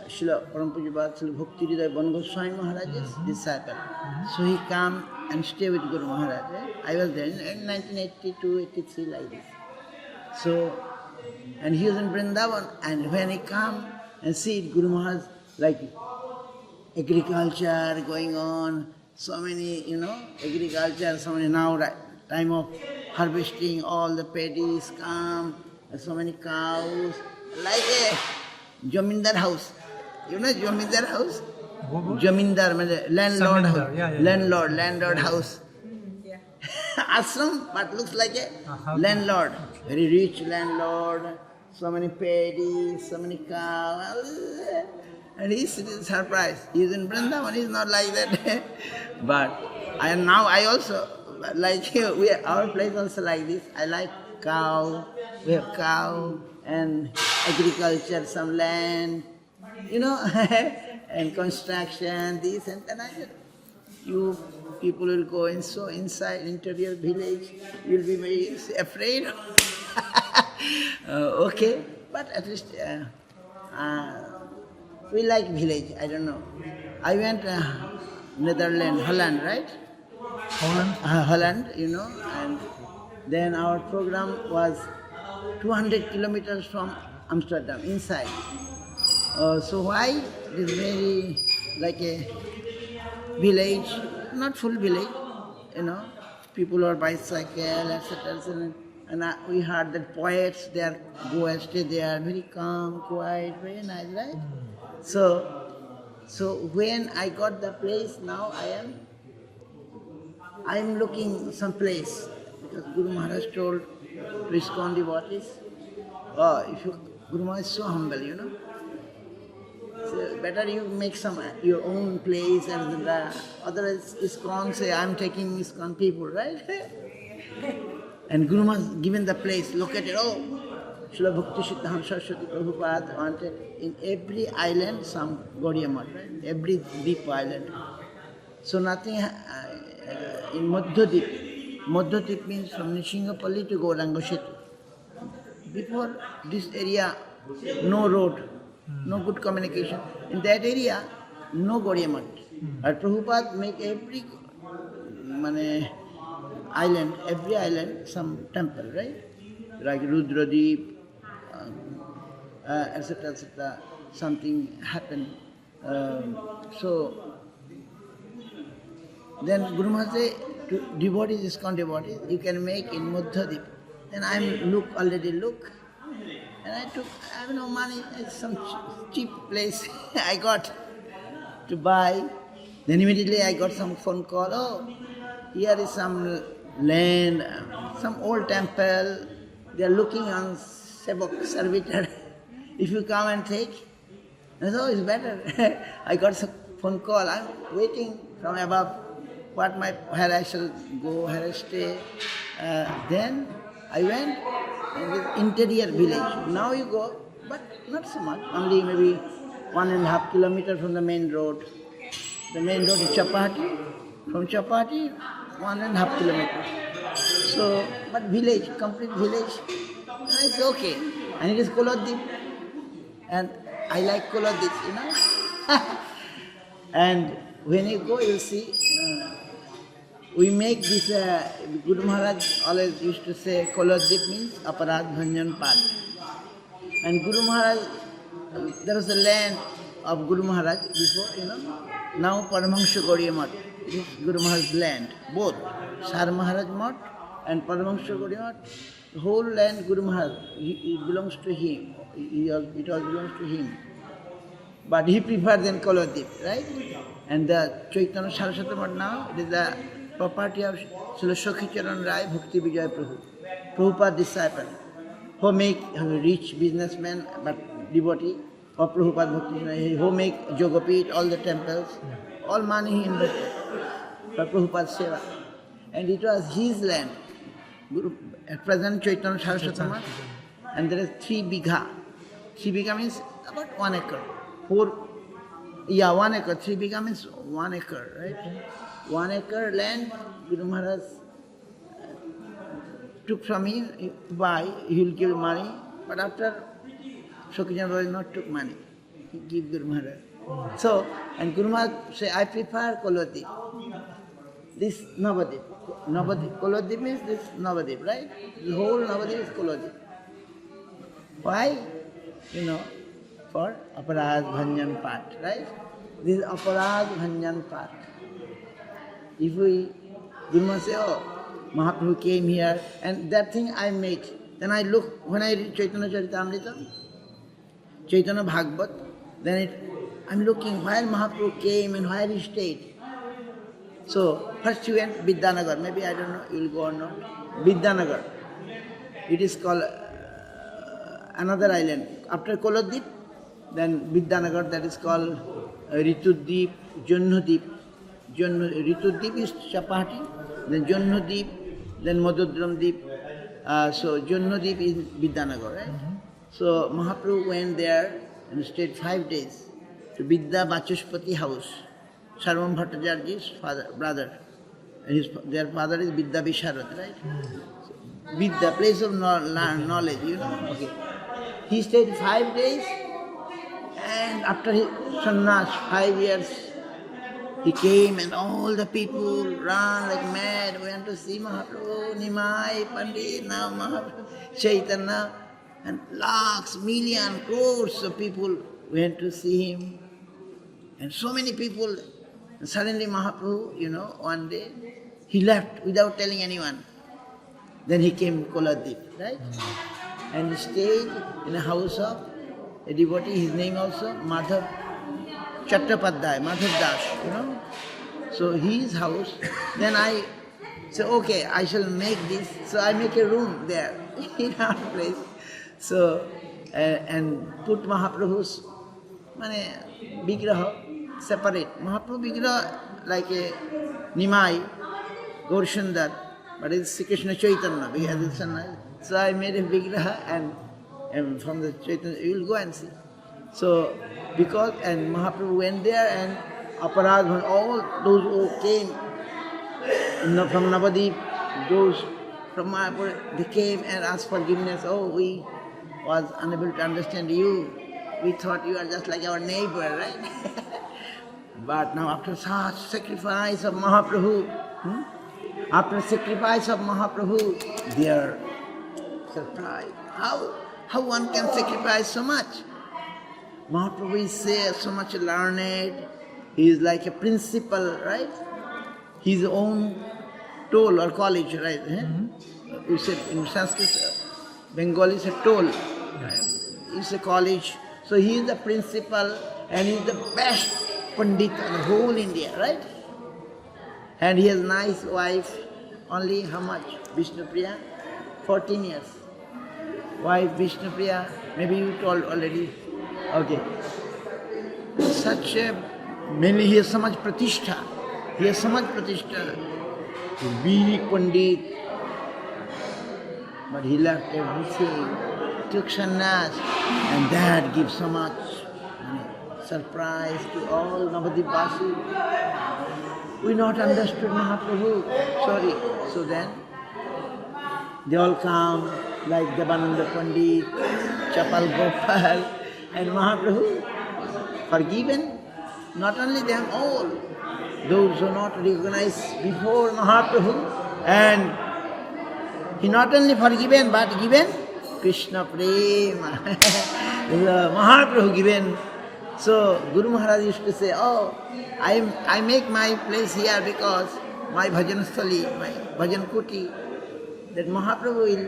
Srila Parampujabad Srila Bhakti Swami Maharaj's disciple. So he came and stayed with Guru Maharaj. I was there in 1982, 83 like this. So, and he was in Vrindavan, and when he came and see Guru Maharaj, like agriculture going on, so many, agriculture, so many now, time of harvesting, all the paddies come, so many cows, like a Jamindar house. You know Jamindar house? Jamindar, landlord, Zamindar, landlord house. Ashram, but looks like a landlord, very rich landlord, so many paddies, so many cows, and he's surprised. He's in Vrindavan, he's not like that. But I also like our place also like this. I like cow, we have cow and agriculture, some land, and construction, this and that. You people will go inside interior village, you'll be very afraid. Okay, but at least we like village, I don't know. I went Netherlands, Holland, right? Holland, and then our program was 200 kilometers from Amsterdam, inside. So why? It is very like a village, not full village, people on bicycle, etc. And we heard that poets, they go and stay there, very calm, quiet, very nice, right? So when I got the place, now I am looking some place, because Guru Maharaj told to ISKCON devotees, Guru Maharaj is so humble, So better you make your own place, and otherwise ISKCON say, I'm taking ISKCON people, right? And Guru Maharaj given the place, look at it, Srila Bhakti Siddhanta Saraswati Prabhupada wanted in every island some Gaudiya Math, right? Every deep island. So nothing in Madhyadip. Madhyadip means from Nishingapalli to Gauranga Setu. Before this area, no road, no good communication. In that area, no Gaudiya Math. But Prabhupada make every island some temple, right? Like Rudradip, etc. Something happened. So then Guru Maharaj say to devotees, ISKCON devotees, you can make in Madhyadip. Then I already look. And I have no money, it's some cheap place I got to buy. Then immediately I got some phone call, here is some land, some old temple, they are looking on Sebok, servitor. If you come and take, I said, it's better. I got some phone call, I'm waiting from above, where I shall go, where I stay. Then I went, and this interior village. Now you go, but not so much, only maybe 1.5 kilometers from the main road. The main road is Chapati. From Chapati, 1.5 kilometers. So, but village, complete village, and it's okay. And it is Kolodip. And I like Kolodip, And when you go, you'll see, we make this, Guru Maharaj always used to say, Kolodip means Aparad Bhanjan Pat. And Guru Maharaj, there was a land of Guru Maharaj before, Now Paramahansa Gaudiya Math, it is Guru Maharaj's land, both Sar Maharaj Math and Paramahansa Gaudiya Math. The whole land Guru Maharaj, it belongs to him. It all belongs to him. But he preferred than Kolodip, right? And the Chaitanya Saraswati Math now, it is the property of Srila Sakhicharan Rai Bhakti Vijay Prabhu, Prabhupada's disciple, who make rich businessman but devotee of Prabhupada Bhakti, who make Jogapit, all the temples, all money he invested for Prabhupada's seva. And it was his land. At present Chaitanya Saraswati Math, and there is 3 bigha. 3 bigha means about 1 acre. 1 acre. 3 bigha means 1 acre, right? 1 acre land, Guru Maharaj took from him, buy, he will give money, but after Sakhicharan Rai not took money, he give Guru Maharaj. So, and Guru Maharaj say, I prefer Kolodip. This Navadvip. Kolodip means this Navadvip, right? The whole Navadvip is Kolodip. Why? For Aparad Bhanjan Pat, right? This is Aparad Bhanjan Pat. If Guru Maharaj say, Mahaprabhu came here, and that thing I made. Then I look, when I read Chaitanya Charitamrita, Chaitanya Bhagavat, then I'm looking where Mahaprabhu came and where he stayed. So first he went Vidyanagar. Maybe I don't know, you will go or not. Vidyanagar. It is called another island. After Koladip, then Vidyanagar, that is called Ritudip, Jannudip. Ritudip is Chapati, then Jannudip, then Madhudramdip. So Jannudip is Vidyanagar, right? So Mahaprabhu went there and stayed 5 days to Vidya Vachaspati house, Sarvam Bhattacharya's brother. And their father is Vidya Visharad, right? So, Vidya, place of knowledge, you know. Okay. He stayed 5 days, and after his sannyas, 5 years, he came and all the people ran like mad, went to see Mahaprabhu, Nimai, Pandit, now Mahaprabhu, Chaitanya, and lakhs, millions, crores of people went to see him. And so many people, and suddenly Mahaprabhu, you know, one day, he left without telling anyone. Then he came to Koladip, right? And he stayed in a house of a devotee, his name also, Madhav Chattopadhyay, Madhav Das, you know. So his house, then I said, okay, I shall make this. So I make a room there in our place. So, and put Mahaprabhu's Vigraha separate. Mahaprabhu Vigraha like a Nimai, Gaur Sundar, but it's Sri Krishna Chaitanya. We have this sunrise. So I made a Vigraha and from the Chaitanya, you will go and see. So, because, and Mahaprabhu went there and Aparadh, all those who came from Navadvip, those from Mayapur, they came and asked forgiveness. Oh, we was unable to understand you. We thought you are just like our neighbor, right? But now after such sacrifice of Mahaprabhu, they are surprised. How one can sacrifice so much? Mahaprabhu is so much learned. He is like a principal, right? His own toll or college, right? You said in Sanskrit, Bengali is a toll. It's a college. So he is the principal and he is the best Pandit in the whole India, right? And he has nice wife, only how much? Vishnupriya? 14 years. Wife Vishnupriya, maybe you told already. Okay. Such a, mainly he has so much pratishtha. He has so much pratishtha. Big Pandit. But he left everything, took sannyas, and that gives so much surprise to all Navadvipvasis. We not understood Mahaprabhu, sorry. So then, they all come like Devananda Pandit, Chapal Gopal, and Mahaprabhu, forgiven, not only them, all those who not recognized before Mahaprabhu, and he not only forgiven but given Krishna Prema. Mahaprabhu given. So Guru Maharaj used to say, oh, I make my place here because my Bhajanasthali, my Bhajan-kuti, that Mahaprabhu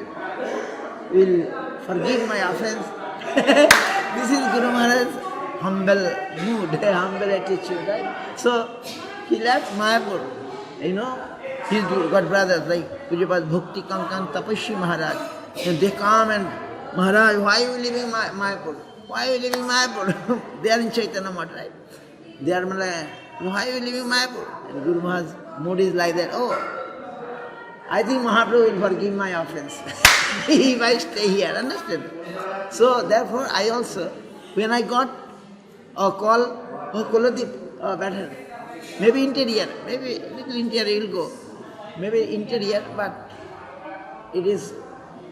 will forgive my offense. This is Guru Maharaj's humble mood, humble attitude, right? So he left Mayapur, you know. He's got brothers like Pujapad Bhakti Kankan Tapaswi Maharaj. And they come and, Maharaj, why are you leaving Mayapur? Why are you leaving Mayapur? They are in Chaitanya Math, right? They are like, why are you leaving Mayapur? And Guru Maharaj's mood is like that, oh, I think Mahaprabhu will forgive my offense if I stay here, understand? So therefore I also, when I got a call, oh, Koladip, better, maybe interior, maybe little interior will go. Maybe interior, but it is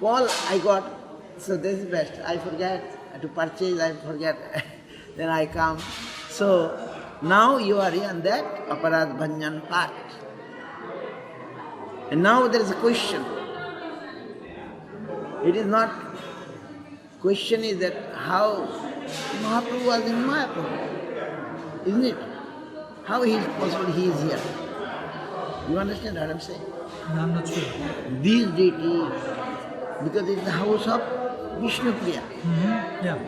call I got, so this is best. I forget to purchase, I forget, then I come. So now you are on that Aparad Bhanjan part. And now there is a question. It is not, question is that how Mahaprabhu was in Mayapur, isn't it? How he is possible he is here? You understand what I am saying? No, I'm not sure. These deities, because it is the house of Vishnupriya. Yeah.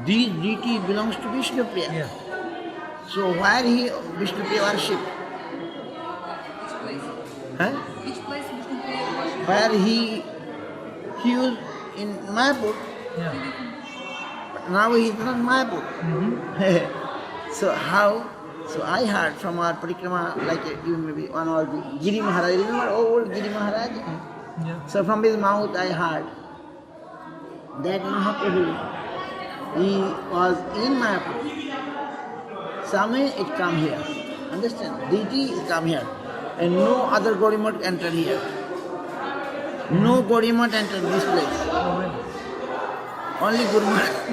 this deity belongs to Vishnu Priya. Yeah. So where he Vishnu Priya worship? Which place? Huh? Which place Vishnu Priya worship? Where he was in Mayapur, Yeah. but now he is not Mayapur. So how? So I heard from our Parikrama, like you maybe one or Giri Maharaja, remember old Giri Maharaja? Yeah. So from his mouth I heard that Mahaprabhu, he was in Mayapur. Swami it come here. Understand? Deity is come here. And no other Gaudiya enter here. No Gaudiya enter this place. Oh, really? Only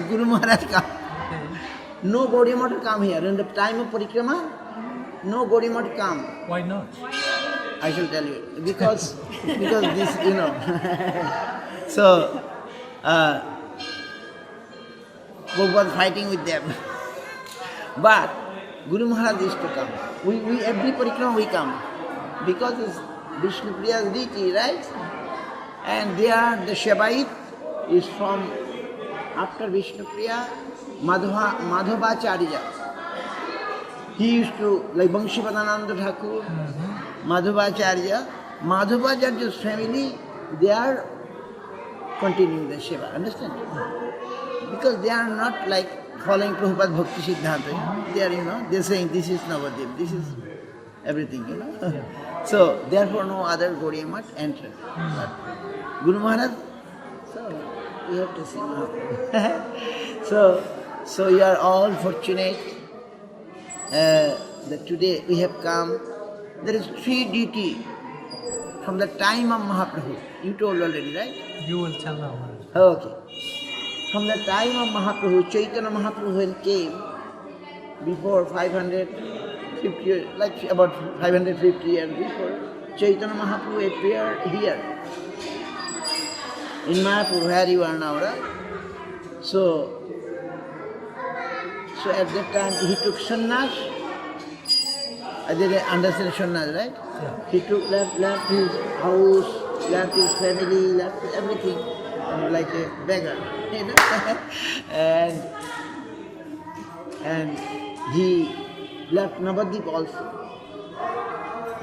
Guru Maharaj come. Okay. No Gaudiya come here. In the time of Parikrama, no Gaudiya come. Why not? I shall tell you. Because this, you know. So, Prabhupada was fighting with them. But Guru Maharaj used to come. We every Parikrama we come. Because it's Vishnu Priya's deity, right? And there the Shabait is from after Vishnu Priya, Madhavacharya. He used to, like Banshipadananda Thakur, Madhavacharya. Madhavacharya's family, they are continuing the Shiva, understand? Because they are not like following Prabhupada's Bhakti Siddhanta. They are, you know, they are saying this is Navadvip, this is everything, you know. So, therefore no other Gaudiya Math enter. But Guru Maharaj, so we have to see Mahaprabhu. So you are all fortunate that today we have come. There is three deity from the time of Mahaprabhu. You told already, right? You will tell now. Okay. From the time of Mahaprabhu, Chaitanya Mahaprabhu when came, before 550 years, like about 550 years before, Chaitanya Mahaprabhu appeared here, in Mayapur, where you are now, right? So at that time he took sannyas. I didn't understand sannyas, right? Yeah. He took left his house, left his family, left everything, like a beggar, you know. and he left Navadvip also.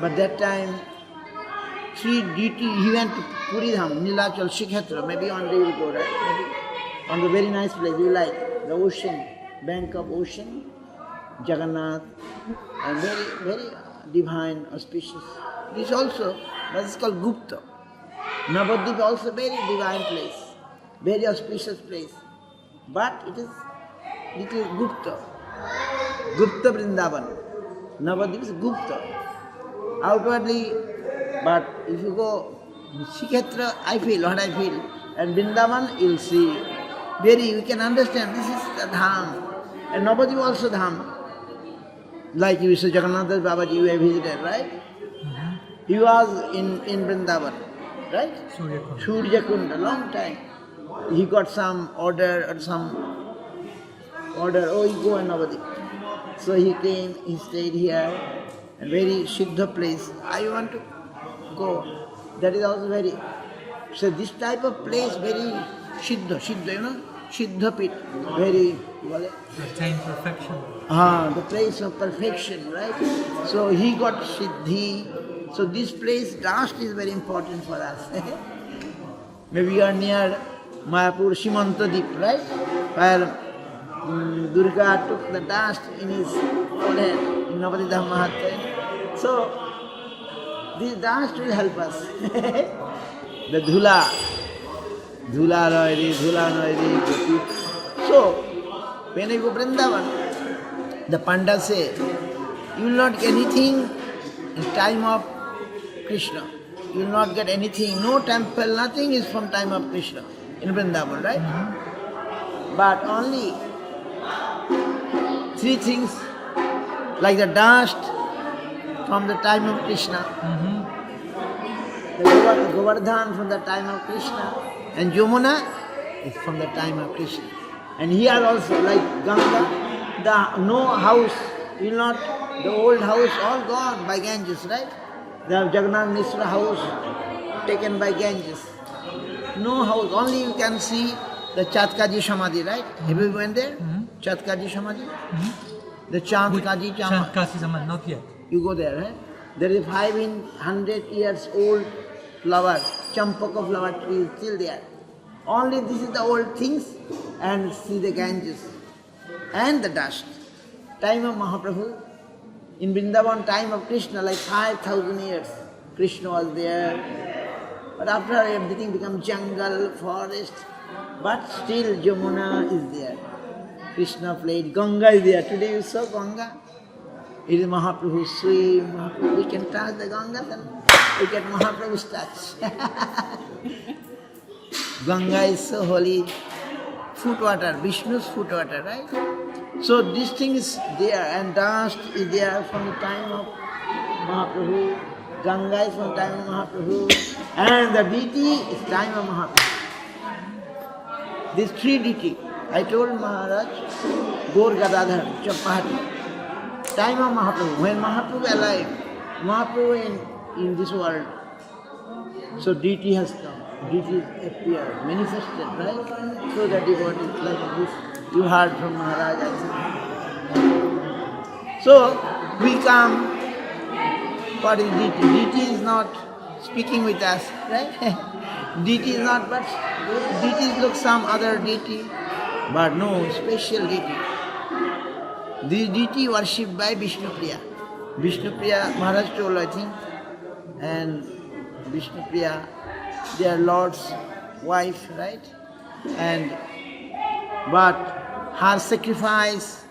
But that time, three deity, he went to Puridham, Nilachal, Shikhetra, maybe one day you will go, right? Maybe on the very nice place, you like, the ocean, bank of ocean, Jagannatha, and very, very divine, auspicious. This also, that is called Gupta. Navadvip also very divine place, very auspicious place. But it is little Gupta. Gupta Vrindavan. Navadvip is Gupta. Outwardly, but if you go Shikhetra, I feel what I feel. And Vrindavan, you'll see. Very, you can understand, this is the Dham. And Navadvip also Dham. Like you say, Jagannatha Dasa Babaji, you have visited, right? He was in Vrindavan, right? Surya Kunda, long time. He got some order, oh, you go and Navadvip. So he came, he stayed here, and very Siddha place. I want to go. That is also very, so this type of place, very Siddha, you know, Siddha pit, very, Attain perfection. the place of perfection, right? So he got Siddhi. So this place, dust is very important for us. Maybe you are near Mayapur, Simantadip, right? Where Durga took the dust in his forehead, in Navadvip Mahatma. So this dust will help us. The dhula noiri. So, when I go Vrindavan, the Pandas say, you will not get anything in time of Krishna. You will not get anything, no temple, nothing is from time of Krishna in Vrindavan, right? But only three things, like the dust from the time of Krishna, the Govardhan from the time of Krishna, and Yamuna is from the time of Krishna. And here also, like Ganga, no house, you will not, the old house all gone by Ganges, right? The Jagannath Mishra house taken by Ganges. No house, only you can see the Chatkaji Samadhi, right? Have you went there? Chatkaji Samadhi? The Chatkaji Samadhi. Kasi Samadhi, not yet. You go there, right? There is 500 years old flower, Champaka flower tree is still there. Only this is the old things, and see the Ganges and the dust. Time of Mahaprabhu, in Vrindavan, time of Krishna, like 5,000 years, Krishna was there. But after everything becomes jungle, forest, but still Jamuna is there. Krishna played, Ganga is there. Today you saw Ganga. It is Mahaprabhu's swim. We can touch the Ganga and we get Mahaprabhu's touch. Ganga is so holy. Foot water, Vishnu's foot water, right? So this thing is there, and dust is there from the time of Mahaprabhu. Ganga is from the time of Mahaprabhu. And the deity is time of Mahaprabhu. These three deity. I told Maharaj, Gaur Gadadhar, Chappahati. Time of Mahaprabhu. When Mahaprabhu alive, Mahaprabhu in this world. So deity has come. Deity appeared, manifested, right? So the devotees like this. You heard from Maharaja. So we come. What is deity? Deity is not speaking with us, right? Deity is not, but deities look some other deity, but no, special deity. This deity worshipped by Vishnupriya. Vishnupriya, Maharaj told, I think, and Vishnupriya, their Lord's wife, right? But her sacrifice,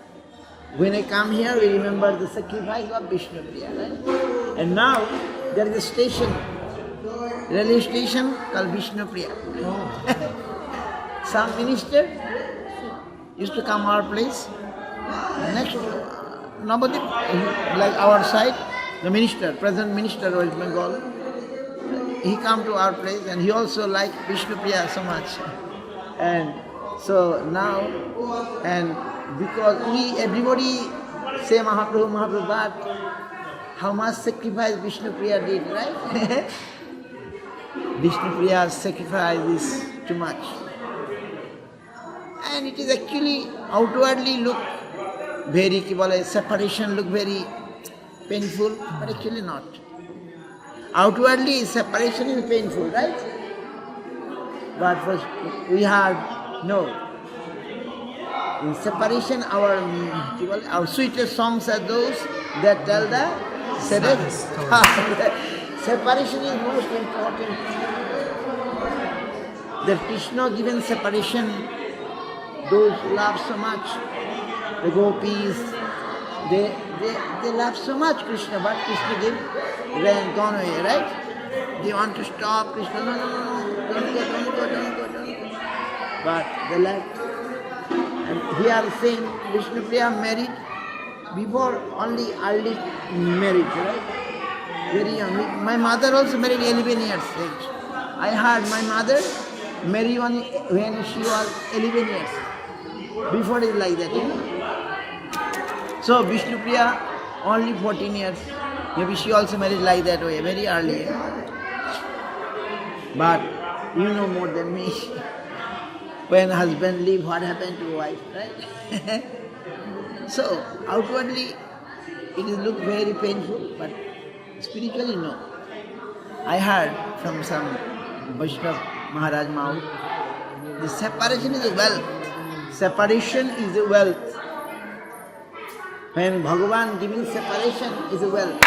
when I come here, we remember the sacrifice of Vishnupriya, right? And now there is a station, railway station called Vishnupriya. Some minister used to come our place. Next, Navadvipa, like our side, the minister, present minister of West Bengal, he come to our place and he also liked Vishnupriya so much. And so now, and because everybody say Mahaprabhu, Mahaprabhu, but how much sacrifice Vishnupriya did, right? Vishnupriya's sacrifice is too much. And it is actually outwardly look very, separation look very painful, but actually not. Outwardly separation is painful, right? But first we have no. In separation, our sweetest songs are those that tell the saddest. Separation is most important. The Krishna given separation, those who love so much, the gopis, they love so much Krishna, but Krishna ran gone away, right? They want to stop Krishna, no, don't go. But they left. And here saying Vishnupriya married before only early marriage, right? Very young. My mother also married 11 years age. I heard my mother marry when she was 11 years. Before it is like that, you know. So Vishnupriya only 14 years. Maybe she also married like that way, very early. But you know more than me. When husband leave, what happened to wife, right? So outwardly it will look very painful, but spiritually no. I heard from some Vaishnava Maharaj mouth, the separation is a wealth. Separation is a wealth. When Bhagavan giving separation is a wealth.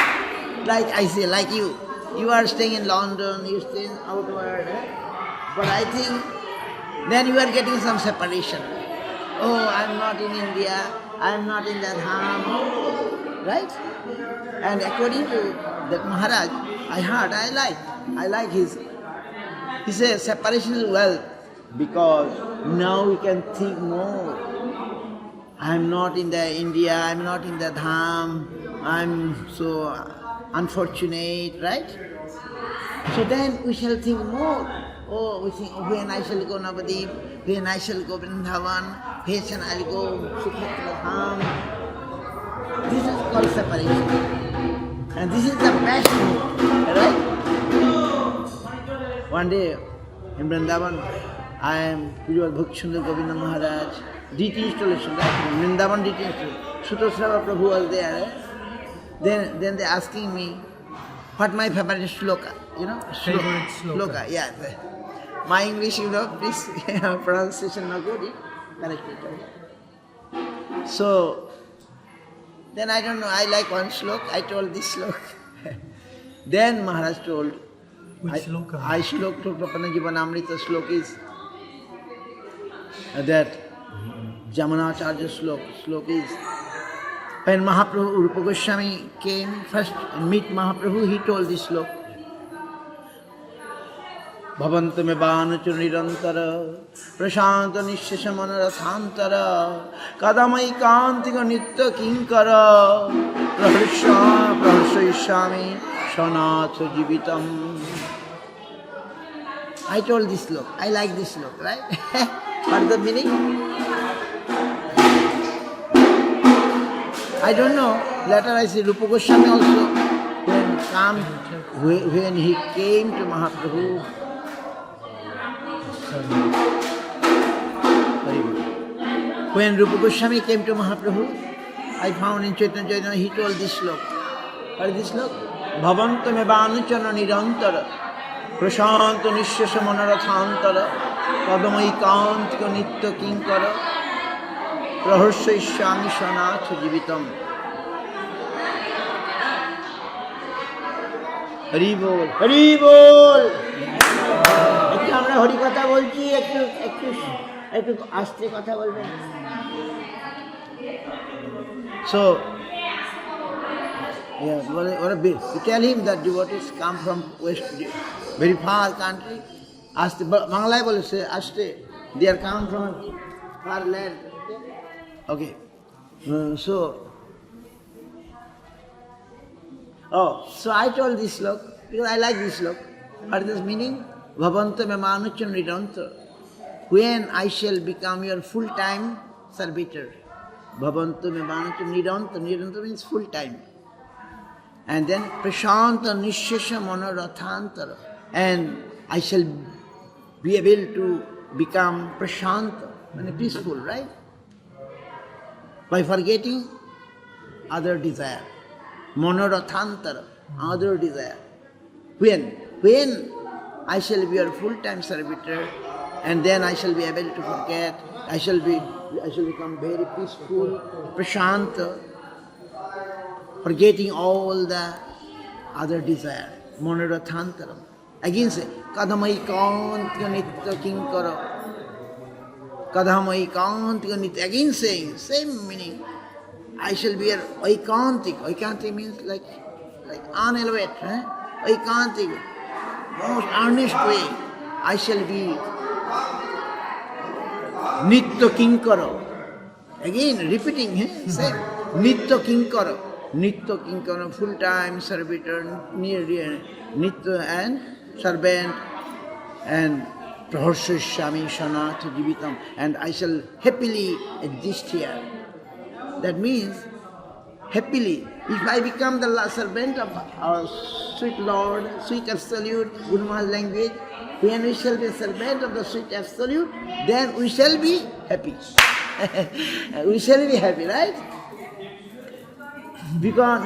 Like I say, like you are staying in London, you stay outward, but I think then you are getting some separation. Oh, I'm not in India, I'm not in that Dham, right? And according to that Maharaj, I heard, I like his. He says separation is wealth because now we can think more. I'm not in the India, I'm not in the Dham, I'm so unfortunate, right? So then we shall think more. Oh, we think, when I shall go Navadvipa, when I shall go Vrindavan, when shall I go Sukhatma Dham. This is called separation. And this is the best move, right? One day in Vrindavan, I am Pujal Bhakshundar Govinda Maharaj, DT installation, right? Vrindavan DT installation. Srila Prabhu was there. Then they asking me, what my favorite sloka, you know? Favorite sloka. Yeah. My English, please, pronunciation not good, correct it. So, then I don't know, I like one slok, I told this slok. Then Maharaj told, Which sloka? I slok to Prapanna Jivanamrita slok is that Jamunacharya slok is when Mahaprabhu Rupa Goswami came first and meet Mahaprabhu, he told this slok. Bhavanta me bhanuchu nirantara prashanta nishesha manarathantara kadamai kantika nitya kinkara praharsha shanatha jivitam. I told this slok. I like this slok, right? What is the meaning? I don't know. Later I see Rupa Goswami also when he came to Mahaprabhu. When Rupa Goswami came to Mahaprabhu, I found in Chaitanya he told this slok. What is this slok? Bhavanta me bhanuchana nirantara prashanta nishesha manarathantara kadamai kantika nitya kinkara praharsha shanatha jivitam. Hari bol, Hari bol. একটু আমরা হরি কথা বলছি, একটু আস্তে কথা বলবেন। So, yes, what a bit. You tell him that devotees come from west, very far country. Aste, Banglaয় বলেছে aste. They are come from a far land. Okay. So I told this slok because I like this slok. What is this meaning? Bhavanta me manucha niranta. When I shall become your full-time servitor. Bhavanta me manucha niranta. Niranta means full-time. And then prashanta nishesha manarathantara. And I shall be able to become prashanta, peaceful, right? By forgetting other desire. Manarathantara, other desire. When I shall be your full-time servitor, and then I shall be able to forget, I shall become very peaceful, prashanta, forgetting all the other desire. Manarathantara. Again say, kadamai kantika nitya kinkara. Kadamai kantika nitya. Again saying, same meaning. I shall be an oikantik. Oikantik means like unelevated. Oikantik, most earnest way. I shall be nitya kinkara. Again repeating, same. Nitya kinkara. Nitya kinkara, full-time servitor, nitya and servant, and praharsha shanatha jivitam. And I shall happily exist here. That means, happily, if I become the servant of our sweet Lord, sweet Absolute, Guru Maharaj language, when we shall be a servant of the sweet Absolute, then we shall be happy. We shall be happy, right? Because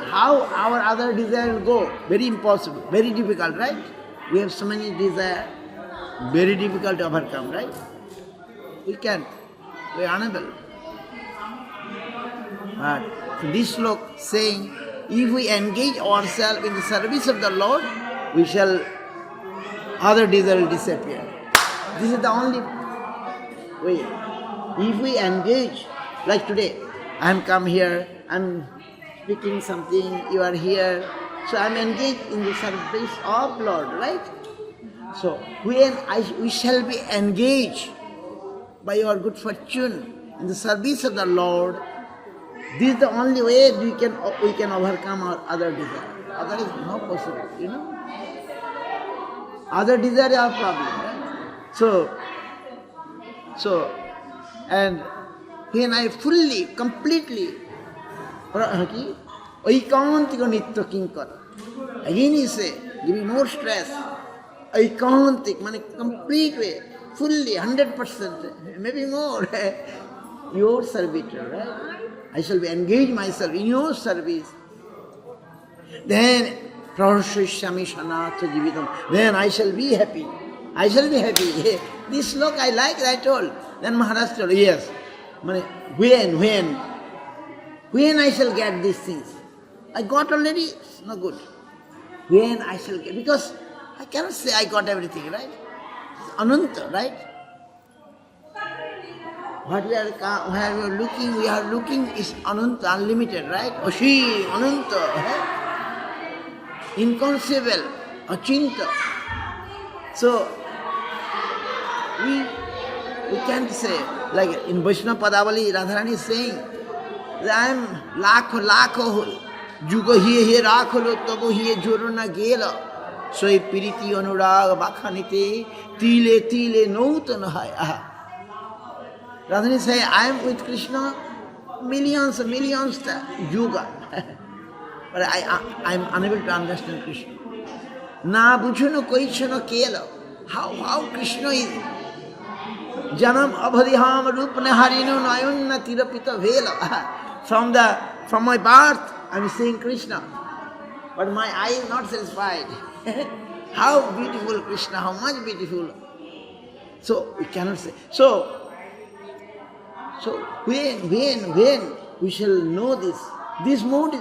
how our other desires go? Very impossible, very difficult, right? We have so many desires, very difficult to overcome, right? We can't, we are unable. But this slok saying, if we engage ourselves in the service of the Lord, we shall, other desires will disappear. This is the only way. If we engage, like today, I am come here, I am speaking something, you are here, so I am engaged in the service of Lord, right? So when we shall be engaged by your good fortune in the service of the Lord, this is the only way we can overcome our other desire. Otherwise, no possible, Other desire are problem, right? So, and when I fully, completely, oikantika nitya kinkara. Again he say, give me more stress. Oikantik, complete way. fully, 100%, maybe more, your servitor, right? I shall be engage myself in your service. Then, prahashyami shanatha jivitam. Then I shall be happy. I shall be happy. This sloka I like, I told. Then Maharaj told, yes. When I shall get these things? I got already, it's not good. When I shall get, because I cannot say I got everything, right? It's ananta, right? What we are looking is ananta, unlimited, right? Oshi, ananta, right? Inconceivable, achinta. So, we can't say, like in Vaishnava Padavali, Radharani is saying, that I am lakho, jugo hiye rakholo, tabo hiye jorona gela, soy piriti anurag bakhanite, tile nautana hai. Radharani is saying, I am with Krishna millions yuga. But I am unable to understand Krishna. Na bujhuno koichano kela. How Krishna is. Janam abhadiham rupna harino nayunna tirapita vela. From my birth, I am seeing Krishna. But my eye is not satisfied. How beautiful Krishna, how much beautiful. So we cannot say. So when we shall know this mood,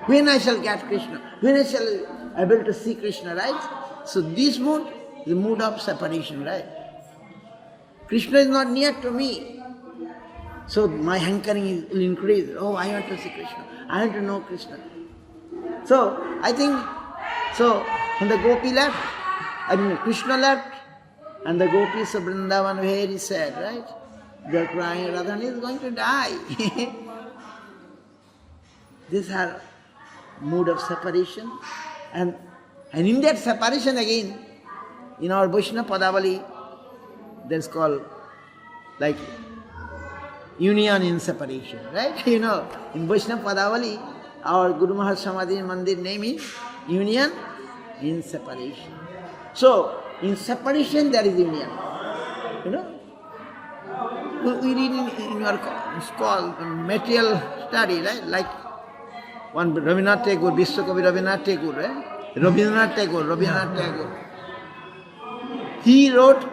when I shall get Krishna, when I shall able to see Krishna, right? So this mood, the mood of separation, right? Krishna is not near to me. So my hankering will increase. Oh, I want to see Krishna. I want to know Krishna. So I think, when the gopi left, Krishna left, and the gopis of Vrindavan were very sad, right? They are crying, Radharani is going to die. This is her mood of separation. And in that separation again, in our Vaishnava Padavali, there's called like union in separation, right? In Vaishnava Padavali, our Guru Maharaj Samadhi Mandir name is union in separation. So, in separation there is union. We read in your school material study, right? Like one Rabindranath Tagore, Vishwakavi Rabindranath Tagore, right? Rabindranath Tagore. He wrote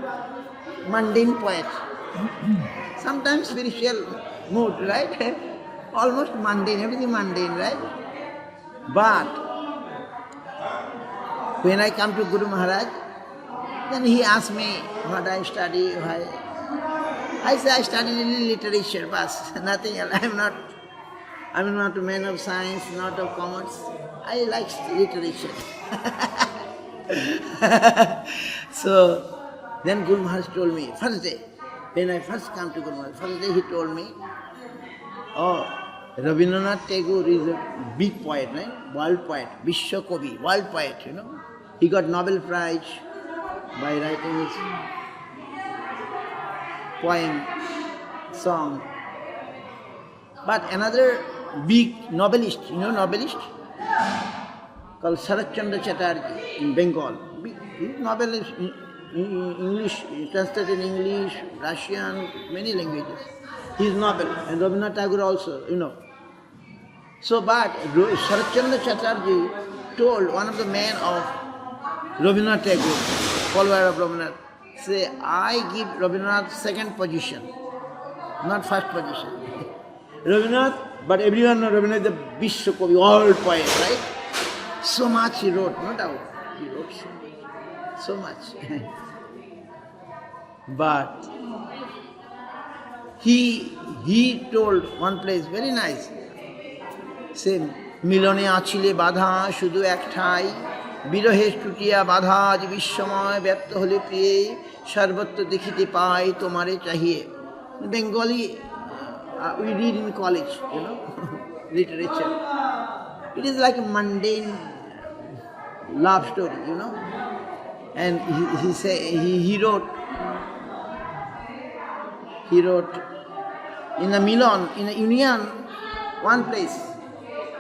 mundane poet. Sometimes spiritual mood, right? Almost mundane, everything mundane, right? But when I come to Guru Maharaj, then he asked me what I study, why. I say I study literature, but nothing else. I'm not a man of science, not of commerce. I like literature. So then Guru Maharaj told me, first day, when I first come to Guru Maharaj, first day he told me, oh, Rabindranath Tagore is a big poet, right? World poet, Vishwakavi, world poet, He got Nobel Prize by writing his poem, song. But another big novelist, novelist? Called Sarat Chandra Chatterjee in Bengal. Big novelist, English, translated in English, Russian, many languages. He is novel, and Rabindranath Tagore also, So, but Sarat Chandra Chatterjee told one of the men of Rabindranath Tagore, follower of Rabindranath, say, I give Rabindranath second position, not first position. Rabindranath, but everyone knows Rabindranath is the Vishwakavi, world poet, right? So much he wrote, no doubt. He wrote so much. But he told one place, very nice, say, Milone achile badha shudu ekthai, birohe stutiya badha aaj vishwamoy vyapta hole priye, sarvatto dekhite pai tomare chahiye. In Bengali, we read in college, literature. It is like a mundane love story, And he wrote in a Milan, in a union, one place.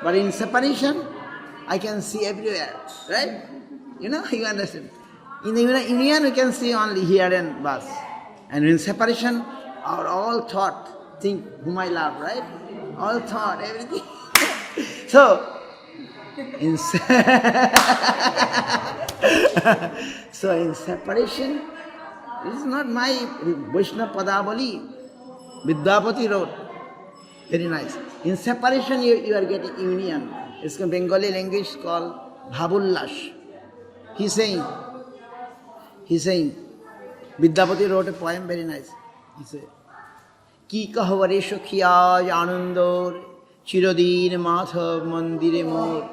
But in separation, I can see everywhere, right? You understand. In the union we can see only here and bas. And in separation, our all thought, think whom I love, right? All thought, everything. So, in separation, this is not my Vaishnava Padavali. Vidyapati wrote. Very nice. In separation, you are getting union. It's in Bengali language called Bhabullash. He's saying, Vidyapati wrote a poem very nice. He said, Ki kahvare shokhiya janandor, chirodin matha mandire mor,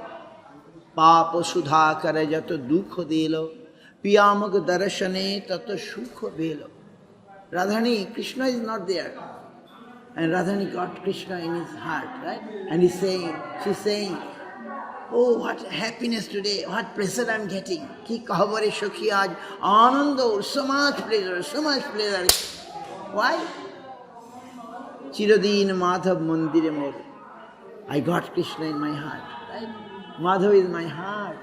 papa sudha kare jato dukho delo, piyamag darashane tato shukho belo. Radhani, Krishna is not there. And Radhani got Krishna in his heart, right? And she's saying, oh, what happiness today, what pleasure I'm getting. Ki kahvare shokhiya anando, so much pleasure, so much pleasure. Why? Chirodin Madhav Mandire Mor. I got Krishna in my heart, right? Madhav is my heart.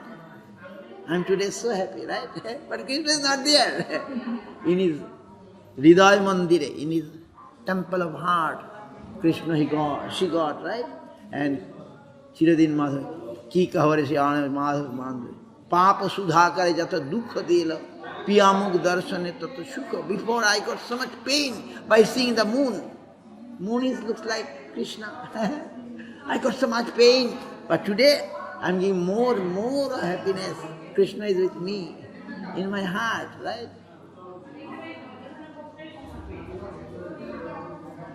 I'm today so happy, right? But Krishna is not there. In his Hridaya Mandire, in his temple of heart, Krishna she got, right? And Chirodin Madhav, Ki Kahavare Se Anand Madhav Mandire. Papa Sudhakare Jata Dukha Dela, Piyamuk Darshane Tata Shukha. Before I got so much pain by seeing the moon. Moon looks like Krishna. I got so much pain. But today, I'm getting more happiness. Krishna is with me, in my heart, right?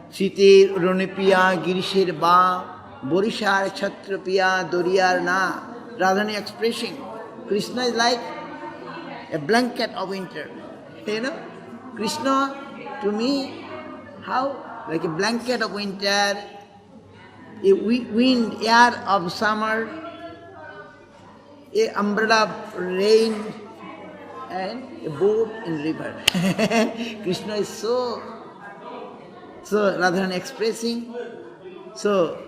Site Ronipiya Girishir Ba, Borishar Chhatrapiya Doriyar Na. Radhani expressing, Krishna is like a blanket of winter. You know? Krishna, to me, how? Like a blanket of winter, a wind, air of summer, a umbrella of rain, and a boat in river. Krishna is so Radharani expressing. So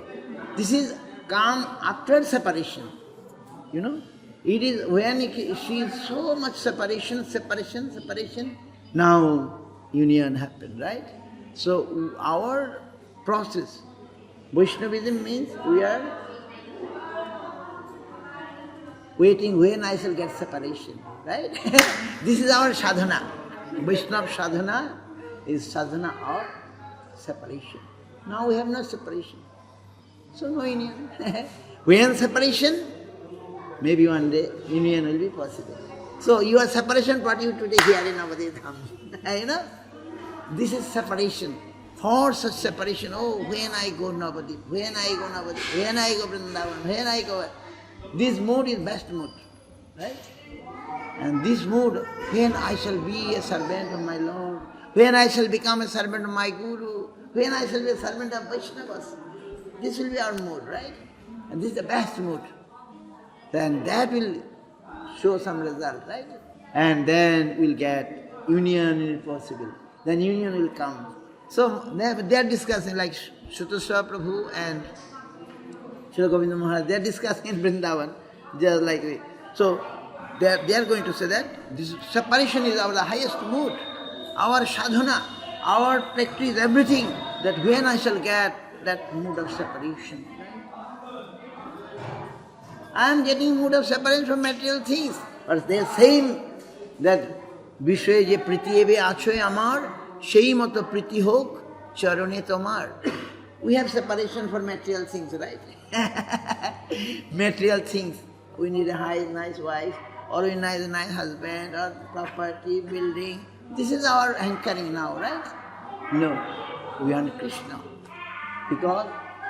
this is calm after separation. You know, it is when she is so much separation. Now union happened, right? So our process, Vaishnavism means we are waiting when I shall get separation, right? This is our sadhana. Vaishnava sadhana is sadhana of separation. Now we have no separation. So no union. When separation, maybe one day union will be possible. So your separation brought you today here in Navadvip. You know? This is separation. For such separation, oh, when I go Navadvip, when I go Vrindavan, when I go... This mood is best mood, right? And this mood, when I shall be a servant of my Lord, when I shall become a servant of my Guru, when I shall be a servant of Vaishnavas, this will be our mood, right? And this is the best mood. Then that will show some result, right? And then we'll get union if possible. Then union will come. So they are discussing, like Shutaswa Prabhu and Srila Govinda Maharaja, they are discussing in Vrindavan, just like we. So they are going to say that this separation is our the highest mood, our sadhana, our practice, everything, that when I shall get that mood of separation. I am getting mood of separation from material things. But they are saying that Vishwe je priti ebe achoy amar, shei mato priti hok, charone tomar. We have separation for material things, right? Material things. We need a nice wife, or we need a nice husband, or property, building. This is our hankering now, right? No, we want Krishna. Because